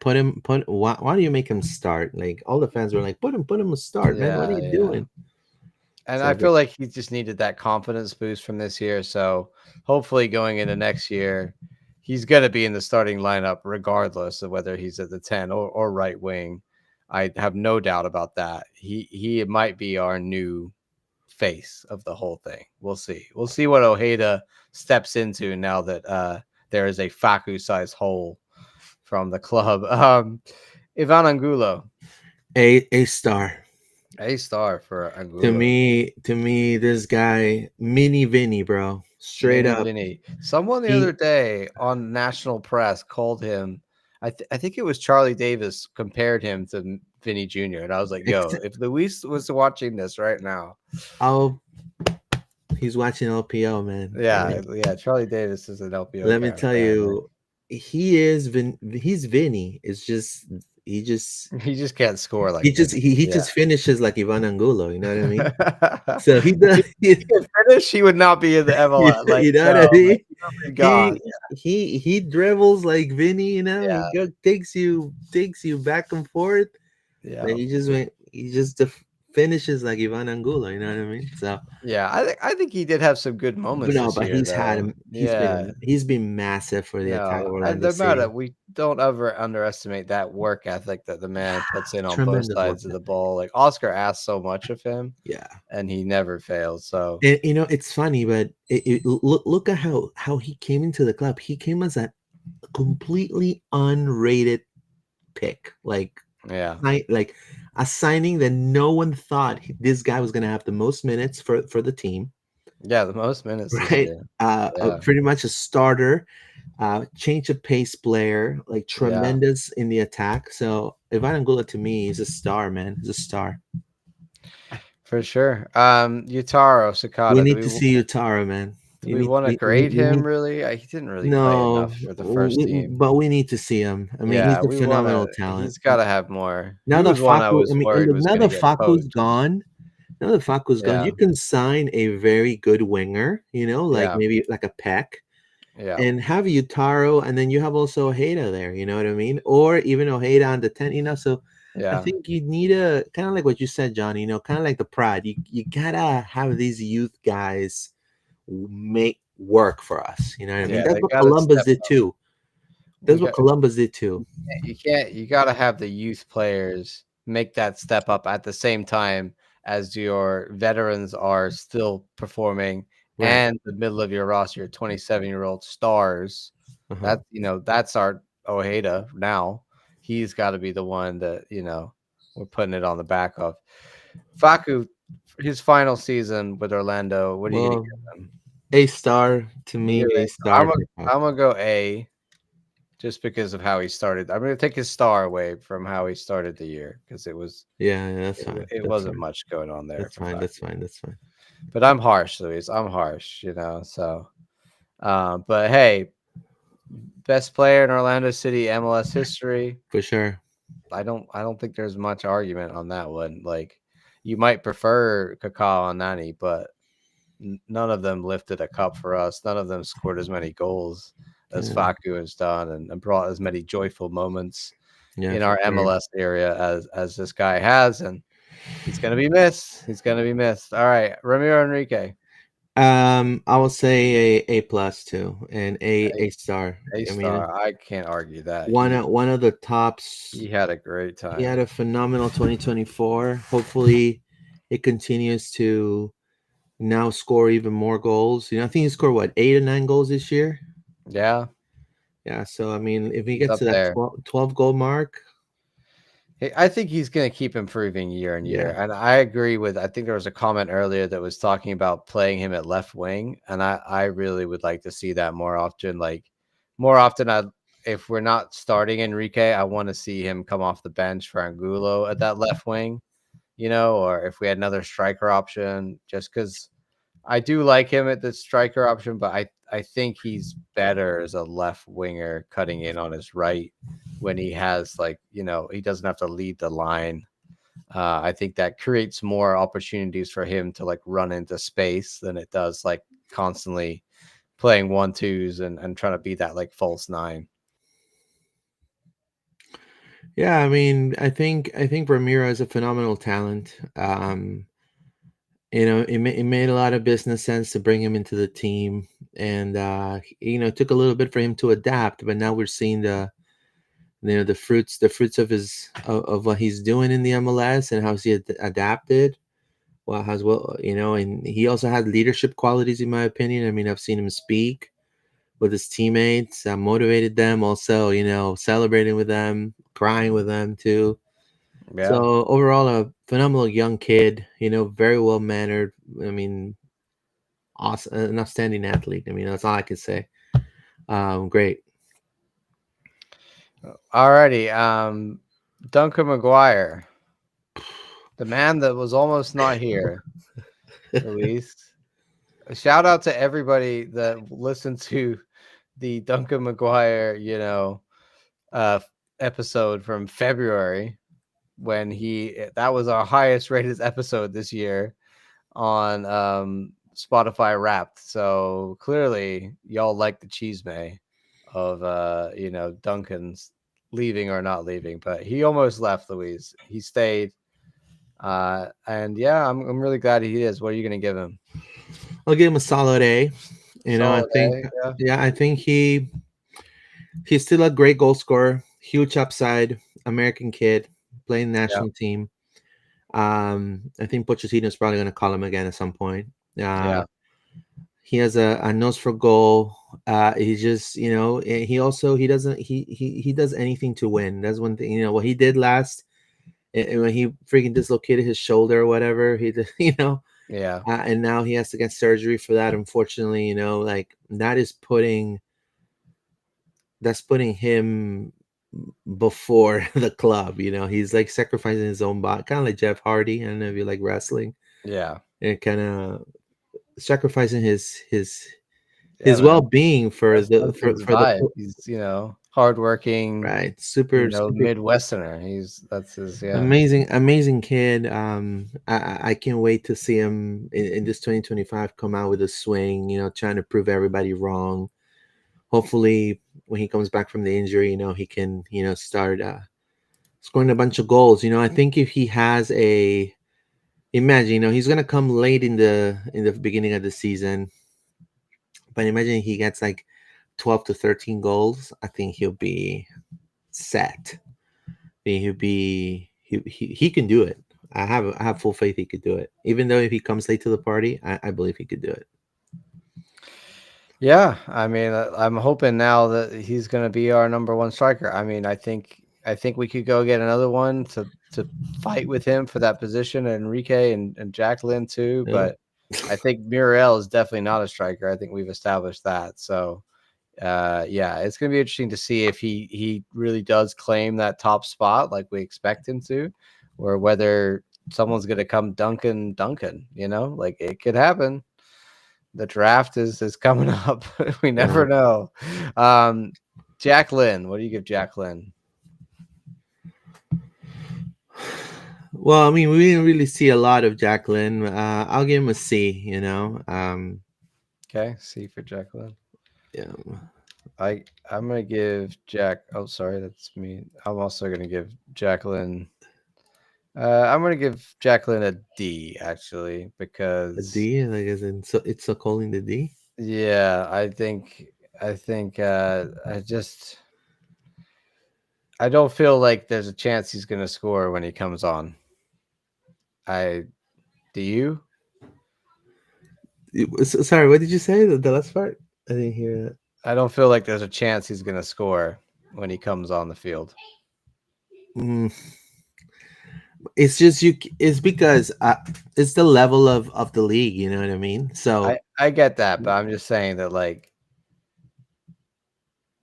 Speaker 1: why do you make him start?" Like all the fans were like, put him a start, man. What are
Speaker 2: yeah,
Speaker 1: you
Speaker 2: yeah.
Speaker 1: doing?"
Speaker 2: And
Speaker 1: So,
Speaker 2: I feel like he just needed that confidence boost from this year. So hopefully going into next year, he's going to be in the starting lineup regardless of whether he's at the 10 or right wing. I have no doubt about that. He might be our new face of the whole thing. We'll see. We'll see what Ojeda steps into now that there is a Faku size hole from the club. Ivan Angulo,
Speaker 1: a star.
Speaker 2: A star for
Speaker 1: To
Speaker 2: Angulo.
Speaker 1: me, this guy, mini Vinny, bro, straight
Speaker 2: Mini
Speaker 1: up.
Speaker 2: Vinny. Someone the other
Speaker 1: He
Speaker 2: day on national press called him. I think it was Charlie Davis compared him to Vinny Jr. And I was like,
Speaker 1: ex-
Speaker 2: "Yo, if Luis was watching this right now,
Speaker 1: oh, he's watching LPO, man.
Speaker 2: yeah, yeah, Charlie Davis is an LPO
Speaker 1: Let me
Speaker 2: kind of
Speaker 1: tell
Speaker 2: fan. Like,
Speaker 1: you, he's Vinny. It's just he just
Speaker 2: he just can't score like Vinny.
Speaker 1: he
Speaker 2: Yeah.
Speaker 1: just finishes like Ivan Angulo. You know what I mean? So he
Speaker 2: if
Speaker 1: does.
Speaker 2: he could finish, he would not be in the MLS. Like,
Speaker 1: You know what I
Speaker 2: no, like
Speaker 1: mean?
Speaker 2: he would be gone.
Speaker 1: He he dribbles like Vinny.
Speaker 2: Yeah,
Speaker 1: He takes you back and forth.
Speaker 2: yeah.
Speaker 1: But he just finishes like Ivan Angulo. You know what I mean? So,
Speaker 2: Yeah, I think he did have some good
Speaker 1: but
Speaker 2: moments
Speaker 1: no,
Speaker 2: this
Speaker 1: but
Speaker 2: year, though. Yeah,
Speaker 1: he's been massive for the attack of
Speaker 2: no, and
Speaker 1: Orlando
Speaker 2: no matter
Speaker 1: City.
Speaker 2: we don't ever underestimate that work ethic that the man puts in on both
Speaker 1: Tremendous work
Speaker 2: sides of the
Speaker 1: ethic.
Speaker 2: ball. Like Oscar asked so much of him,
Speaker 1: Yeah.
Speaker 2: and he never fails. So
Speaker 1: And it's funny, but look at how he came into the club. He came as a completely unrated pick.
Speaker 2: Yeah.
Speaker 1: Like a signing that no one thought this guy was going to have the most minutes for the team,
Speaker 2: Yeah, the most minutes this
Speaker 1: right?
Speaker 2: year. Yeah.
Speaker 1: Pretty much a starter, change of pace player, like
Speaker 2: Yeah.
Speaker 1: tremendous in the attack. So Ivan Angulo to me is a star, man. He's a star.
Speaker 2: For sure. Yutaro
Speaker 1: We
Speaker 2: Sakata,
Speaker 1: need to see Utara, man.
Speaker 2: do we want to grade
Speaker 1: We
Speaker 2: him
Speaker 1: need
Speaker 2: really? He didn't really play
Speaker 1: no,
Speaker 2: enough for the first team.
Speaker 1: but we need to see him. I mean,
Speaker 2: Yeah,
Speaker 1: he's a
Speaker 2: we want
Speaker 1: phenomenal
Speaker 2: to.
Speaker 1: talent.
Speaker 2: He's got to have more.
Speaker 1: Now
Speaker 2: He
Speaker 1: that
Speaker 2: was one I
Speaker 1: Facu, I
Speaker 2: was
Speaker 1: mean,
Speaker 2: worried was
Speaker 1: now
Speaker 2: going to
Speaker 1: that
Speaker 2: get
Speaker 1: Facu's
Speaker 2: poached.
Speaker 1: gone, now that Facu's gone, you
Speaker 2: Yeah.
Speaker 1: can sign a very good winger, like
Speaker 2: Yeah.
Speaker 1: maybe like a Peck,
Speaker 2: Yeah.
Speaker 1: and have Utaro, and then you have also Ojeda there, you know what I mean? Or even Ojeda on the 10, So I
Speaker 2: Yeah.
Speaker 1: think you need a kind of like what you said, Johnny, kind of like the pride. You gotta have these youth guys make work for us. You know what I mean?
Speaker 2: Yeah.
Speaker 1: That's
Speaker 2: They
Speaker 1: what
Speaker 2: got to
Speaker 1: Columbus
Speaker 2: step
Speaker 1: did
Speaker 2: up.
Speaker 1: too. That's
Speaker 2: We
Speaker 1: what
Speaker 2: got.
Speaker 1: Columbus did too.
Speaker 2: You can't. You got to have the youth players make that step up at the same time as your veterans are still performing,
Speaker 1: Right.
Speaker 2: and the middle of your roster, your 27-year-old stars.
Speaker 1: Uh-huh.
Speaker 2: That's our Ojeda now. He's got to be the one that we're putting it on the back of. Facu, his final season with Orlando. What are you gonna
Speaker 1: Well,
Speaker 2: give him?
Speaker 1: A star to
Speaker 2: You
Speaker 1: me,
Speaker 2: give
Speaker 1: A
Speaker 2: it-
Speaker 1: star for
Speaker 2: I'm
Speaker 1: Facu.
Speaker 2: gonna go A, just because of how he started. I'm gonna take his star away from how he started the year because
Speaker 1: Yeah, that's fine.
Speaker 2: it
Speaker 1: That's
Speaker 2: wasn't
Speaker 1: fine.
Speaker 2: much going on there
Speaker 1: That's
Speaker 2: for
Speaker 1: fine. That's
Speaker 2: Facu.
Speaker 1: fine. That's fine.
Speaker 2: But I'm harsh, Luis. I'm harsh, So, but hey, best player in Orlando City MLS history.
Speaker 1: For sure.
Speaker 2: I don't think there's much argument on that one. Like, you might prefer Kaká on Nani, but none of them lifted a cup for us. None of them scored as many goals as
Speaker 1: Yeah,
Speaker 2: Facu has done, and brought as many joyful moments
Speaker 1: yeah,
Speaker 2: in
Speaker 1: for
Speaker 2: our
Speaker 1: sure.
Speaker 2: MLS area as this guy has, and he's gonna be missed. He's gonna be missed. All right, Ramiro Enrique,
Speaker 1: I will say A plus too, and A
Speaker 2: A,
Speaker 1: star.
Speaker 2: A
Speaker 1: I mean,
Speaker 2: star. I can't argue that.
Speaker 1: one of the tops.
Speaker 2: He had a great
Speaker 1: He had
Speaker 2: time.
Speaker 1: a phenomenal 2024. Hopefully, it continues to now score even more goals. I think he scored what 8 or 9 goals this year.
Speaker 2: Yeah,
Speaker 1: Yeah, so I mean, if he
Speaker 2: he's
Speaker 1: gets
Speaker 2: up
Speaker 1: to that
Speaker 2: there.
Speaker 1: 12 goal mark,
Speaker 2: I think he's going to keep improving year on year.
Speaker 1: yeah,
Speaker 2: And I agree with, I think there was a comment earlier that was talking about playing him at left wing. And I really would like to see that more often. Like, more often, if we're not starting Enrique, I want to see him come off the bench for Angulo at that left wing, or if we had another striker option, just because I do like him at the striker option, but I think he's better as a left winger cutting in on his right when he has he doesn't have to lead the line. I think that creates more opportunities for him to run into space than it does constantly playing 1-2s and trying to be that false nine.
Speaker 1: yeah. I mean, I think Ramiro is a phenomenal talent. It made a lot of business sense to bring him into the team, and it took a little bit for him to adapt, but now we're seeing the fruits of what he's doing in the MLS and how he adapted. Well, and he also had leadership qualities, in my opinion. I mean, I've seen him speak with his teammates, motivated them, also, celebrating with them, crying with them too.
Speaker 2: Yeah.
Speaker 1: So overall, a phenomenal young kid, very well mannered. I mean, awesome, an outstanding athlete. I mean, that's all I can say. Great.
Speaker 2: Alrighty. Duncan McGuire, the man that was almost not here, Luis. A shout out to everybody that listened to the Duncan McGuire, uh, episode from February when that was our highest rated episode this year on Spotify Wrapped. So clearly, y'all like the cheese of Duncan's leaving or not leaving, but he almost left. Louise, he stayed, and yeah, I'm really glad he is. What are you gonna give him?
Speaker 1: I'll give him a solid A. I
Speaker 2: Solid
Speaker 1: think,
Speaker 2: A. Yeah.
Speaker 1: yeah, I think he's still a great goal scorer, huge upside, American kid, playing
Speaker 2: Yeah.
Speaker 1: national team. I think Pochettino's probably going to call him again at some point.
Speaker 2: Yeah.
Speaker 1: He has a nose for goal. He just, he also he doesn't he does anything to win. That's one thing. What he did last, when he freaking dislocated his shoulder or whatever. He did,
Speaker 2: Yeah.
Speaker 1: and now he has to get surgery for that. Unfortunately, like that's putting him before the club. He's like sacrificing his own body, kind of like Jeff Hardy. I don't know if you like wrestling,
Speaker 2: Yeah.
Speaker 1: and kind of sacrificing
Speaker 2: Yeah,
Speaker 1: his
Speaker 2: man.
Speaker 1: well-being for
Speaker 2: That's
Speaker 1: the
Speaker 2: his
Speaker 1: for the
Speaker 2: vibe. He's, hardworking,
Speaker 1: right, super
Speaker 2: Midwesterner. That's his, yeah.
Speaker 1: amazing kid. I can't wait to see him in this 2025 come out with a swing. Trying to prove everybody wrong. Hopefully, when he comes back from the injury, he can start scoring a bunch of goals. I think if he has imagine, he's gonna come late in the beginning of the season, but imagine he gets like 12 to 13 goals. I think he'll be set. He can do it. I have full faith he could do it. Even though if he comes late to the party, I believe he could do it.
Speaker 2: Yeah, I mean, I'm hoping now that he's going to be our number one striker. I mean, I think we could go get another one to fight with him for that position, Enrique and Jacqueline too.
Speaker 1: Yeah.
Speaker 2: But I think Muriel is definitely not a striker. I think we've established that. So, yeah, it's going to be interesting to see if he really does claim that top spot like we expect him to, or whether someone's going to come Duncan. Like it could happen. The draft is coming up. We never know. Jacqueline, what do you give Jacqueline?
Speaker 1: Well, I mean, we didn't really see a lot of Jacqueline. I'll give him a C.
Speaker 2: Okay, C for Jacqueline.
Speaker 1: Yeah.
Speaker 2: I'm gonna give Jack. Oh, sorry, that's me. I'm also gonna give Jacqueline. I'm gonna give Jacqueline a D actually
Speaker 1: A
Speaker 2: because
Speaker 1: D, like as in, so it's a calling the D.
Speaker 2: yeah, I think I don't feel like there's a chance he's gonna score when he comes on. I do you?
Speaker 1: Sorry, what did you say? The last part? I didn't hear that.
Speaker 2: I don't feel like there's a chance he's going to score when he comes on the field.
Speaker 1: Mm, it's just you. It's because it's the level of the league. You know what I mean? So
Speaker 2: I get that, but I'm just saying that like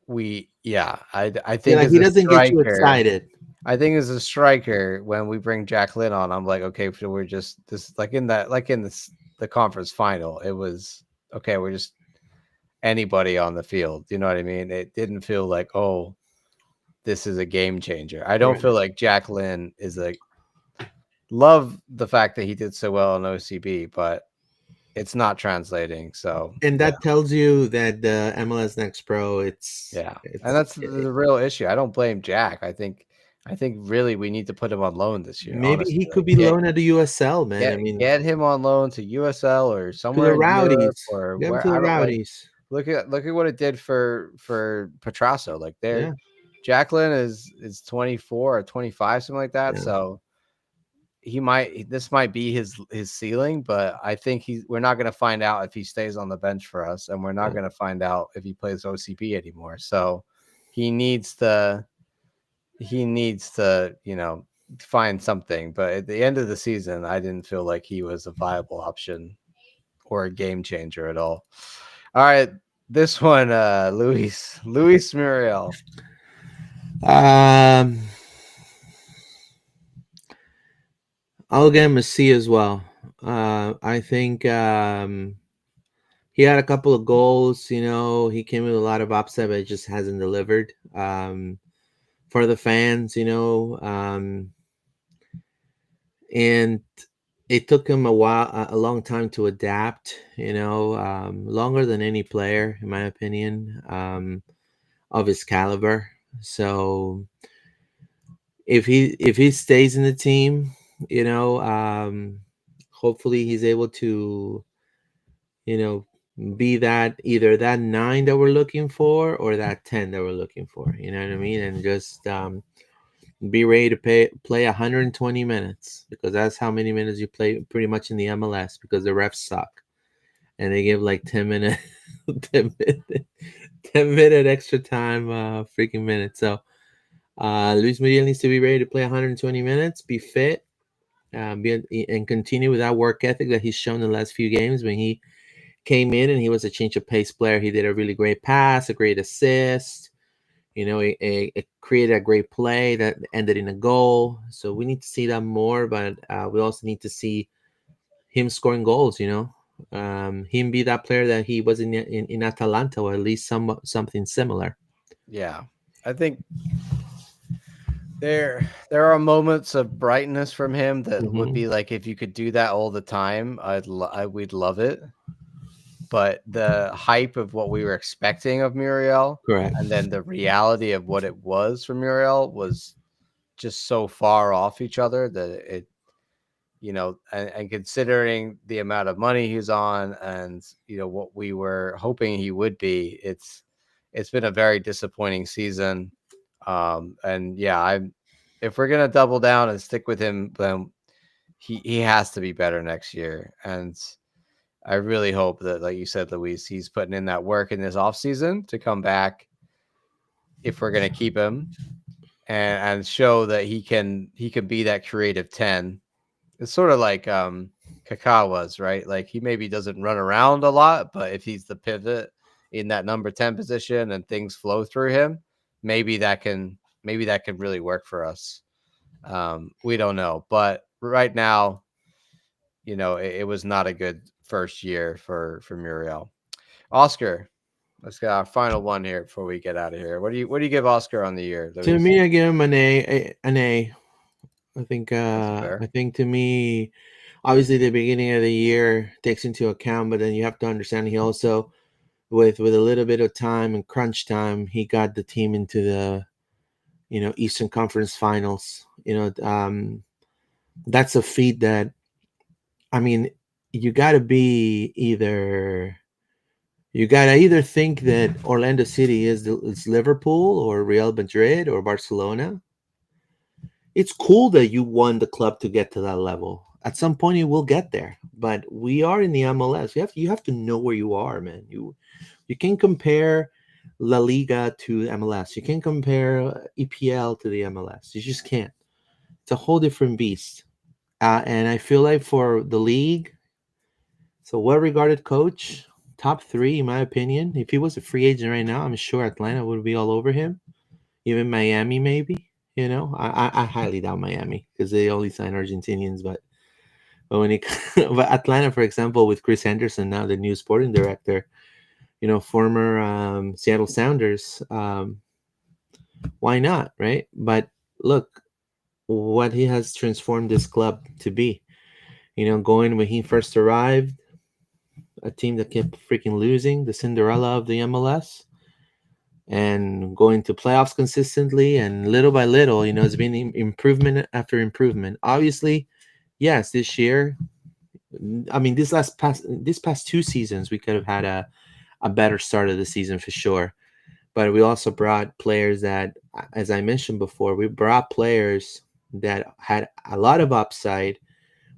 Speaker 2: I
Speaker 1: yeah,
Speaker 2: think
Speaker 1: like
Speaker 2: as
Speaker 1: he
Speaker 2: a
Speaker 1: doesn't get you
Speaker 2: striker,
Speaker 1: excited.
Speaker 2: I think as a striker when we bring Jacqueline on, I'm like okay, so we're just this like in this the conference final, it was okay, we're just anybody on the field. You know what I mean? It didn't feel like oh, this is a game changer. I don't feel
Speaker 1: Right.
Speaker 2: like Jacqueline is like love the fact that he did so well in OCB, but it's not translating. So
Speaker 1: And
Speaker 2: yeah,
Speaker 1: that tells you that the MLS Next Pro,
Speaker 2: yeah, and
Speaker 1: it's
Speaker 2: that's the real issue. I don't blame Jack. I think really we need to put him on loan this year.
Speaker 1: maybe
Speaker 2: Honestly,
Speaker 1: he
Speaker 2: like
Speaker 1: could be loaned at the USL, man. I mean,
Speaker 2: get him on loan to USL or
Speaker 1: to the
Speaker 2: somewhere in Europe
Speaker 1: Rowdies.
Speaker 2: or
Speaker 1: Get him
Speaker 2: where
Speaker 1: to the
Speaker 2: I don't like.
Speaker 1: Rowdies.
Speaker 2: Look at what it did for Petrasso. Like there,
Speaker 1: Yeah,
Speaker 2: Jacqueline is 24 or 25, something like that.
Speaker 1: yeah.
Speaker 2: So this might be his ceiling, but I think we're not going to find out if he stays on the bench for us, and we're not
Speaker 1: Yeah.
Speaker 2: going to find out if he plays OCP anymore. So he needs to find something. But at the end of the season, I didn't feel like he was a viable option or a game changer at all. All right, this one, Luis Muriel.
Speaker 1: Um, I'll give him a C as well. I think he had a couple of goals. He came with a lot of upset, but it just hasn't delivered. For the fans, and it took him a long time to adapt. Longer than any player, in my opinion, of his caliber. So if he stays in the team, hopefully he's able to, you know, be that either that 9 that we're looking for or that 10 that we're looking for. You know what I mean? And just be ready to play 120 minutes because that's how many minutes you play pretty much in the MLS because the refs suck. and they give like 10 minute, 10 minute, 10 minute extra time, freaking minutes. So Luis Muriel needs to be ready to play 120 minutes, be fit, and continue with that work ethic that he's shown in the last few games. When he came in and he was a change of pace player, he did a really great pass, a great assist. It created a great play that ended in a goal. So we need to see that more, but we also need to see him scoring goals. Him be that player that he was in Atalanta, or at least something similar.
Speaker 2: Yeah, I think there are moments of brightness from him that would be like, if you could do that all the time, we'd love it. But the hype of what we were expecting of Muriel,
Speaker 1: Correct.
Speaker 2: and then the reality of what it was for Muriel, was just so far off each other that it, and considering the amount of money he's on, and what we were hoping he would be, it's been a very disappointing season. And yeah, if we're gonna double down and stick with him, then he has to be better next year. And I really hope that, like you said, Luis, he's putting in that work in this offseason to come back, if we're gonna keep him, and show that he can be that creative 10. It's sort of like Kaká was, right? Like, he maybe doesn't run around a lot, but if he's the pivot in that number 10 position and things flow through him, maybe that can really work for us. We don't know, but right now, it was not a good first year for Muriel. Oscar, let's get our final one here before we get out of here. What do you give Oscar on the year,
Speaker 1: To
Speaker 2: Luis?
Speaker 1: me, I give him an A. An A. I think.
Speaker 2: That's
Speaker 1: I
Speaker 2: fair.
Speaker 1: think to me, obviously the beginning of the year takes into account, but then you have to understand he also, with a little bit of time and crunch time, he got the team into the Eastern Conference Finals. That's a feat that, I mean, you got to be either. You gotta either think that Orlando City is Liverpool or Real Madrid or Barcelona. It's cool that you won the club to get to that level. At some point, you will get there. But we are in the MLS. You have to know where you are, man. You can compare La Liga to MLS. You can compare EPL to the MLS. You just can't. It's a whole different beast. And I feel like for the league, it's a well-regarded coach, top three in my opinion. If he was a free agent right now, I'm sure Atlanta would be all over him. Even Miami, maybe. I highly doubt Miami because they only sign Argentinians. But when it but Atlanta, for example, with Chris Henderson now, the new sporting director, former Seattle Sounders, why not, right? But look what he has transformed this club to be. Going when he first arrived, a team that kept freaking losing, the Cinderella of the MLS, and going to playoffs consistently, and little by little, it's been improvement after improvement. Obviously, yes, this year, I mean, this past 2 seasons, we could have had a better start of the season for sure. But we also brought players that, as I mentioned before, we brought players that had a lot of upside,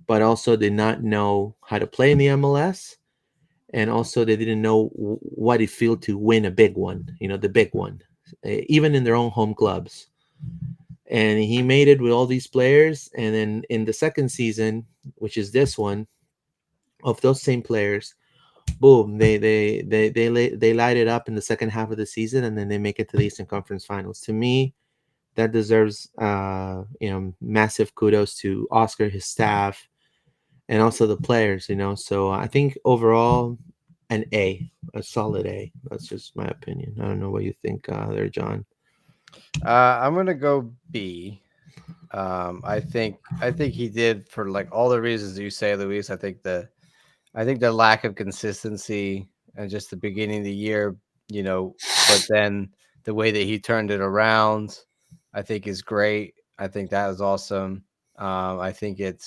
Speaker 1: but also did not know how to play in the MLS, and also they didn't know what it felt to win a big one, the big one, even in their own home clubs. And he made it with all these players, and then in the second season, which is this one, of those same players, boom, they light it up in the second half of the season, and then they make it to the Eastern Conference Finals. To me, that deserves massive kudos to Oscar, his staff, and also the players. So I think overall, an A, a solid A. That's just my opinion. I don't know what you think there, John.
Speaker 2: I'm gonna go B. I think he did, for like all the reasons you say, Luis. I think the lack of consistency and just the beginning of the year, but then the way that he turned it around, I think is great. I think that was awesome. I think it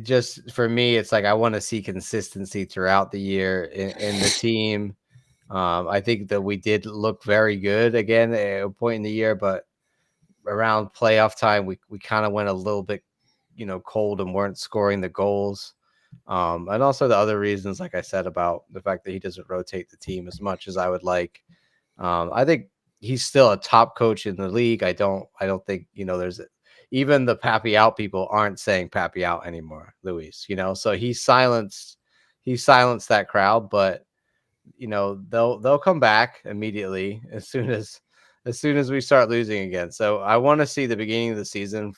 Speaker 2: just, for me, it's like I want to see consistency throughout the year in the team. I think that we did look very good again at a point in the year, but around playoff time, we kind of went a little bit, cold and weren't scoring the goals. And also the other reasons, like I said, about the fact that he doesn't rotate the team as much as I would like. I think he's still a top coach in the league. I don't think, there's even the Pappy out people aren't saying Pappy out anymore, Luis, so he silenced that crowd, but they'll come back immediately as soon as we start losing again. So I want to see the beginning of the season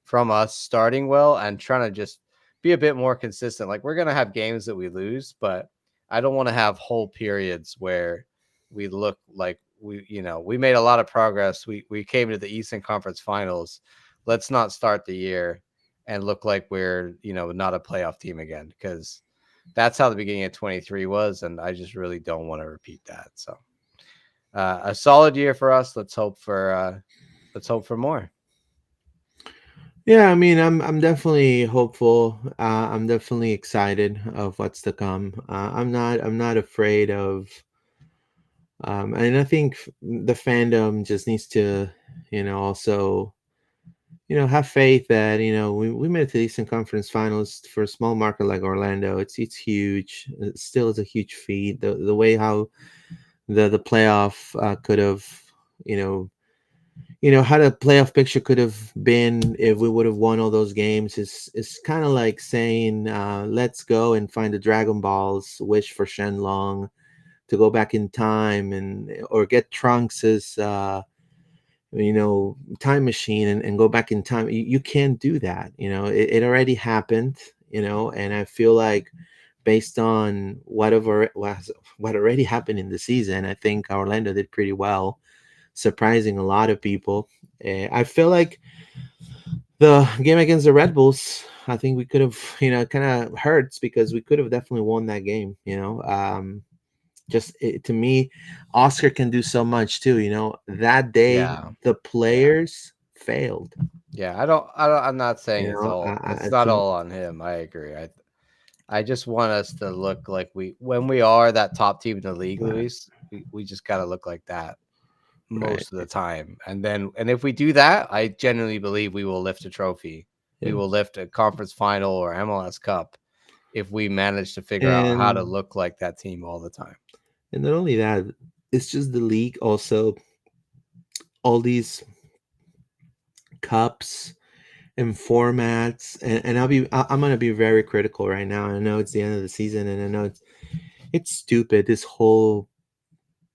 Speaker 2: from us starting well and trying to just be a bit more consistent. Like, we're going to have games that we lose, but I don't want to have whole periods where we look like we made a lot of progress. We came to the Eastern Conference Finals. Let's not start the year and look like we're, not a playoff team again, because that's how the beginning of 23 was, and I just really don't want to repeat that. So, a solid year for us. Let's hope for more.
Speaker 1: Yeah, I mean, I'm definitely hopeful. I'm definitely excited of what's to come. I'm not afraid of. And I think the fandom just needs to, also, have faith that we made it to the Eastern Conference Finals for a small market like Orlando. It's huge. It still is a huge feat. The way how the playoff could have, you know, how the playoff picture could have been if we would have won all those games is kind of like saying, let's go and find the Dragon Balls, wish for Shenlong to go back in time, and or get Trunks's time machine, and go back in time. You can't do that. It already happened. And I feel like, based on what already happened in the season, I think Orlando did pretty well, surprising a lot of people. I feel like the game against the Red Bulls, I think we could have, kind of hurts, because we could have definitely won that game. To me, Oscar can do so much too. That day
Speaker 2: Yeah.
Speaker 1: the
Speaker 2: Yeah.
Speaker 1: players failed.
Speaker 2: Yeah, I'm not saying it's not
Speaker 1: To
Speaker 2: all on him. I agree. I just want us to look like when we are that top team in the league,
Speaker 1: right,
Speaker 2: Luis, we just got to look like that
Speaker 1: right,
Speaker 2: most of the time. And if we do that, I genuinely believe we will lift a trophy. We
Speaker 1: yeah,
Speaker 2: will lift a conference final or MLS Cup if we manage to figure out how to
Speaker 1: and
Speaker 2: look like that team all the time.
Speaker 1: not only that, it's just the league also, all these cups and formats, and I'm gonna be very critical right now. I know it's the end of the season, and I know it's stupid, this whole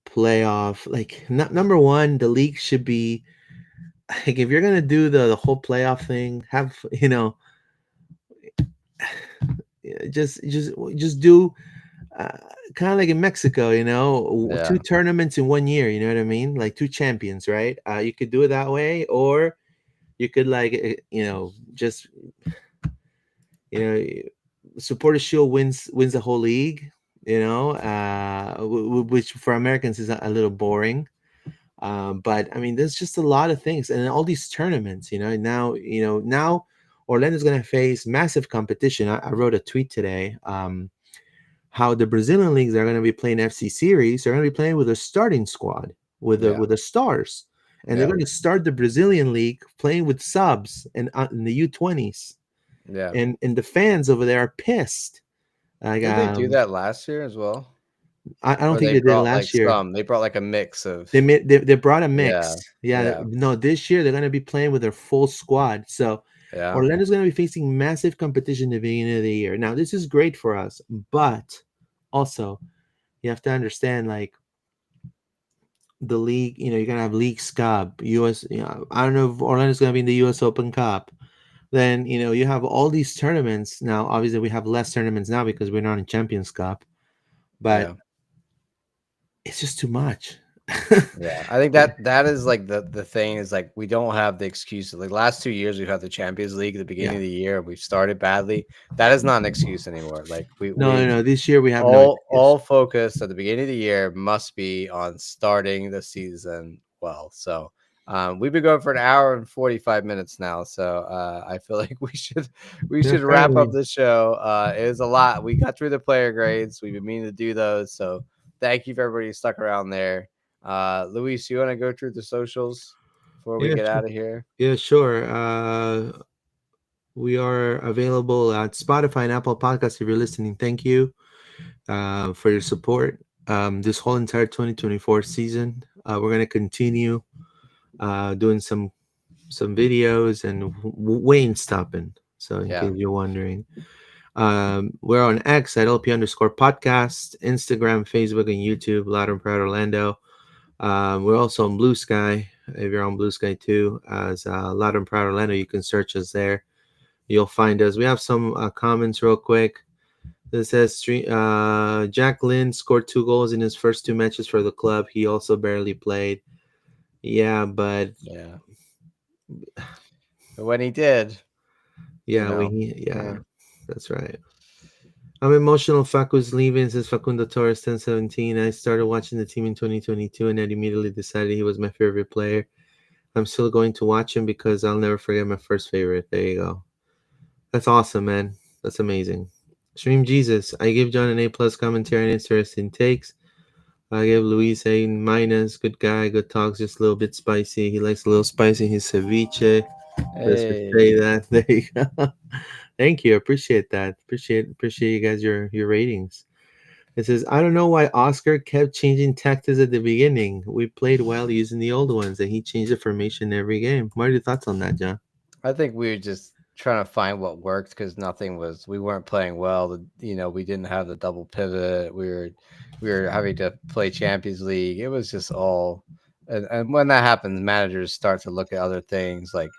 Speaker 1: playoff. Like, number one, the league should be like, if you're gonna do the whole playoff thing, have, just do, uh, kind of like in Mexico, two
Speaker 2: Yeah.
Speaker 1: tournaments in one year. You know what I mean? Like two champions, right? You could do it that way, or you could, like, just, you know, Supporter Shield wins the whole league. Which for Americans is a little boring. But I mean, there's just a lot of things, and all these tournaments. Now Orlando's going to face massive competition. I wrote a tweet today. How the Brazilian leagues are going to be playing FC series. They're going to be playing with a starting squad,
Speaker 2: Yeah.
Speaker 1: with the stars, and they're
Speaker 2: Yeah.
Speaker 1: going to start the Brazilian league playing with subs and in the U20s,
Speaker 2: Yeah.
Speaker 1: and the fans over there are pissed. Like,
Speaker 2: Did they do that last year as well?
Speaker 1: I don't
Speaker 2: Or
Speaker 1: think
Speaker 2: they
Speaker 1: they did it
Speaker 2: brought like
Speaker 1: last year.
Speaker 2: a mix of.
Speaker 1: They brought a mix.
Speaker 2: Yeah.
Speaker 1: Yeah,
Speaker 2: Yeah.
Speaker 1: no, this year they're going to be playing with their full squad. So
Speaker 2: Yeah.
Speaker 1: Orlando's going to be facing massive competition at the beginning of the year. Now, this is great for us, but also you have to understand, like, the league. You're going to have Leagues Cup, US. I don't know if Orlando's going to be in the US Open Cup. Then you have all these tournaments now. Obviously, we have less tournaments now because we're not in Champions Cup, but
Speaker 2: Yeah.
Speaker 1: it's just too much.
Speaker 2: Yeah, I think that is like the thing is like we don't have the excuse. Like last 2 years, we've had the Champions League at the beginning
Speaker 1: Yeah.
Speaker 2: of the year, and we've started badly. That is not an excuse anymore. Like we
Speaker 1: No, no,
Speaker 2: we
Speaker 1: no. This year we have no
Speaker 2: all
Speaker 1: excuse.
Speaker 2: focus at the beginning of the year must be on starting the season well. So we've been going for an hour and 45 minutes now. So I feel like we should wrap up
Speaker 1: Apparently,
Speaker 2: the show. It is a lot. We got through the player grades. We've been meaning to do those. So thank you for everybody who stuck around there. Luis, you want to go through the socials before we
Speaker 1: yeah,
Speaker 2: get
Speaker 1: sure.
Speaker 2: out of here?
Speaker 1: Yeah, sure. We are available at Spotify and Apple Podcasts. If you're listening, thank you for your support. This whole entire 2024 season, we're going to continue doing some videos and Wayne stopping. So in
Speaker 2: Yeah.
Speaker 1: case you're wondering, we're on X at LP underscore podcast, Instagram, Facebook, and YouTube. Loud and Proud Orlando. We're also on Blue Sky. If you're on Blue Sky too, as Loud and Proud Orlando, you can search us there. You'll find us. We have some comments real quick. This says Jack Lynn scored 2 goals in his first 2 matches for the club. He also barely played. Yeah, but
Speaker 2: Yeah. But when he did, you
Speaker 1: yeah,
Speaker 2: know,
Speaker 1: yeah,
Speaker 2: yeah.
Speaker 1: that's right. I'm emotional. Facu's leaving, says Facundo Torres, 1017. I started watching the team in 2022 and I immediately decided he was my favorite player. I'm still going to watch him because I'll never forget my first favorite. There you go. That's awesome, man. That's amazing. Stream Jesus. I give John an A plus commentary and interesting takes. I give Luis a minus. Good guy, good talks, just a little bit spicy. He likes a little spicy in his ceviche. Let's just say
Speaker 2: Hey,
Speaker 1: that. There you go. Thank you. Appreciate that. Appreciate you guys your ratings. It says I don't know why Oscar kept changing tactics at the beginning. We played well using the old ones, and he changed the formation every game. What are your thoughts on that, John?
Speaker 2: I think we were just trying to find what worked because we weren't playing well. We didn't have the double pivot. We were having to play Champions League. It was just all, and when that happens, managers start to look at other things like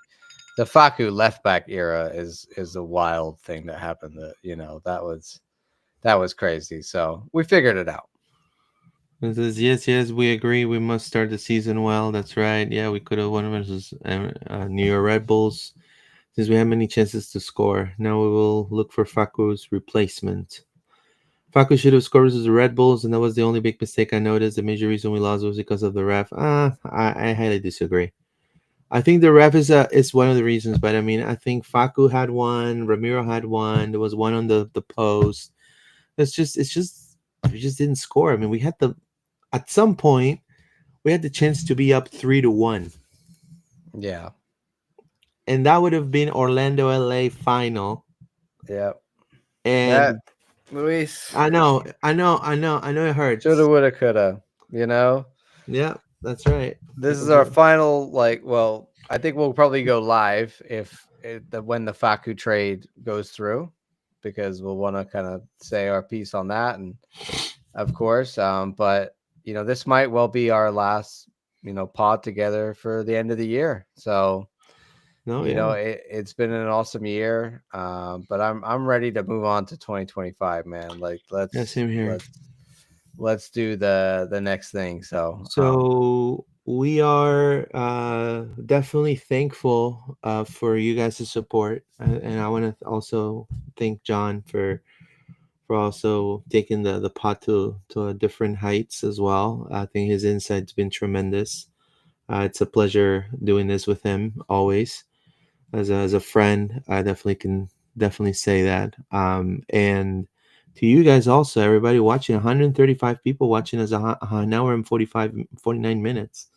Speaker 2: the Facu left back era is a wild thing that happened. That was crazy. So we figured it out.
Speaker 1: It says yes, we agree. We must start the season well. That's right. Yeah, we could have won versus New York Red Bulls since we had many chances to score. Now we will look for Facu's replacement. Facu should have scored versus the Red Bulls, and that was the only big mistake I noticed. The major reason we lost was because of the ref. I highly disagree. I think the ref is one of the reasons, but I mean, I think Facu had one, Ramiro had one. There was one on the post. It's just we just didn't score. I mean, we had the at some point we had the chance to be up 3-1,
Speaker 2: Yeah.
Speaker 1: and that would have been Orlando LA final.
Speaker 2: Yeah. That
Speaker 1: And
Speaker 2: Luis
Speaker 1: I know it
Speaker 2: shoulda,
Speaker 1: hurts.
Speaker 2: woulda, coulda. You know.
Speaker 1: Yeah, that's right.
Speaker 2: This is our final, well, I think we'll probably go live when the Faku trade goes through, because we'll want to kind of say our piece on that, and of course, but this might well be our last pod together for the end of the year. So
Speaker 1: No, yeah,
Speaker 2: it's been an awesome year, but I'm ready to move on to 2025, man. Like
Speaker 1: yeah,
Speaker 2: let's
Speaker 1: same here.
Speaker 2: let's let's do the next thing. So
Speaker 1: So we are definitely thankful for you guys' support, and I want to also thank John for also taking the pot to a different heights as well. I think his insight's been tremendous. It's a pleasure doing this with him always. As a friend, I definitely can definitely say that. And to you guys also, everybody watching, 135 people watching us an hour and 49 minutes.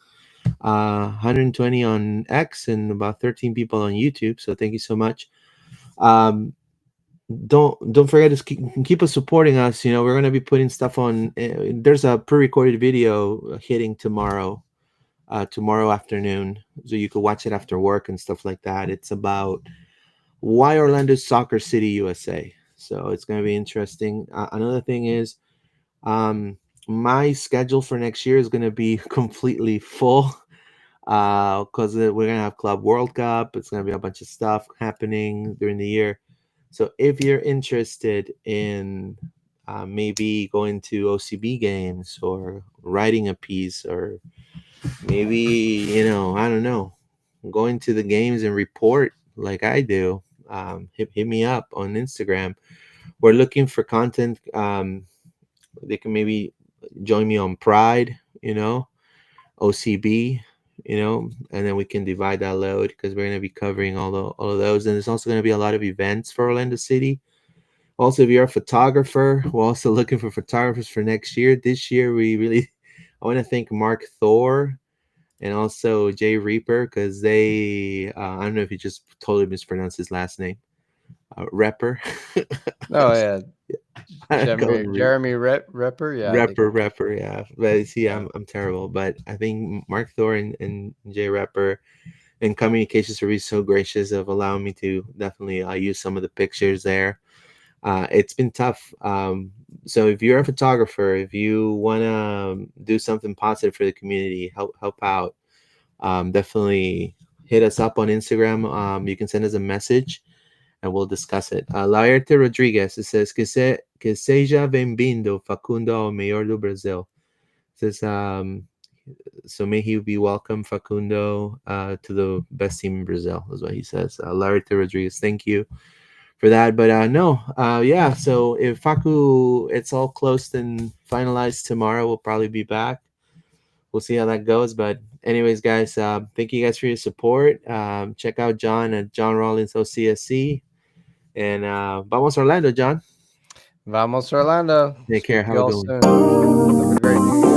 Speaker 1: 120 on X and about 13 people on YouTube. So thank you so much. Um, don't forget to keep us supporting us. We're gonna be putting stuff on. There's a pre-recorded video hitting tomorrow afternoon, so you could watch it after work and stuff like that. It's about why Orlando's Soccer City, USA. So it's gonna be interesting. Another thing is, my schedule for next year is gonna be completely full because we're gonna have Club World Cup. It's gonna be a bunch of stuff happening during the year. So if you're interested in maybe going to OCB games or writing a piece, or maybe I don't know, going to the games and report like I do, hit me up on Instagram. We're looking for content. They can maybe join me on Pride, OCB, and then we can divide that load because we're going to be covering all of those. And there's also going to be a lot of events for Orlando City. Also, if you're a photographer, we're also looking for photographers for next year. This year, I want to thank Mark Thor and also Jay Reaper because I don't know if you just totally mispronounced his last name. Repper.
Speaker 2: Oh yeah,
Speaker 1: Golden
Speaker 2: Repper. Yeah, I think.
Speaker 1: Repper, yeah. But see,
Speaker 2: Yeah.
Speaker 1: I'm terrible. But I think Mark Thor and Jay Repper and communications are so gracious of allowing me to definitely use some of the pictures there. It's been tough. So if you're a photographer, if you want to do something positive for the community, help out, definitely hit us up on Instagram. You can send us a message and we'll discuss it. Laerte Rodriguez, it says que seja bem-vindo Facundo ao Mayor do Brasil. It says so may he be welcome, Facundo, to the best team in Brazil, is what he says. Laerte Rodriguez, thank you for that. But no, yeah. So if Facu, it's all closed and finalized tomorrow, we'll probably be back. We'll see how that goes. But anyways, guys, thank you guys for your support. Check out John at John Rollins OCSC. And vamos Orlando, John.
Speaker 2: Vamos Orlando.
Speaker 1: Take care.
Speaker 2: Speak to
Speaker 1: Have a
Speaker 2: y'all
Speaker 1: good one.
Speaker 2: soon. Have a great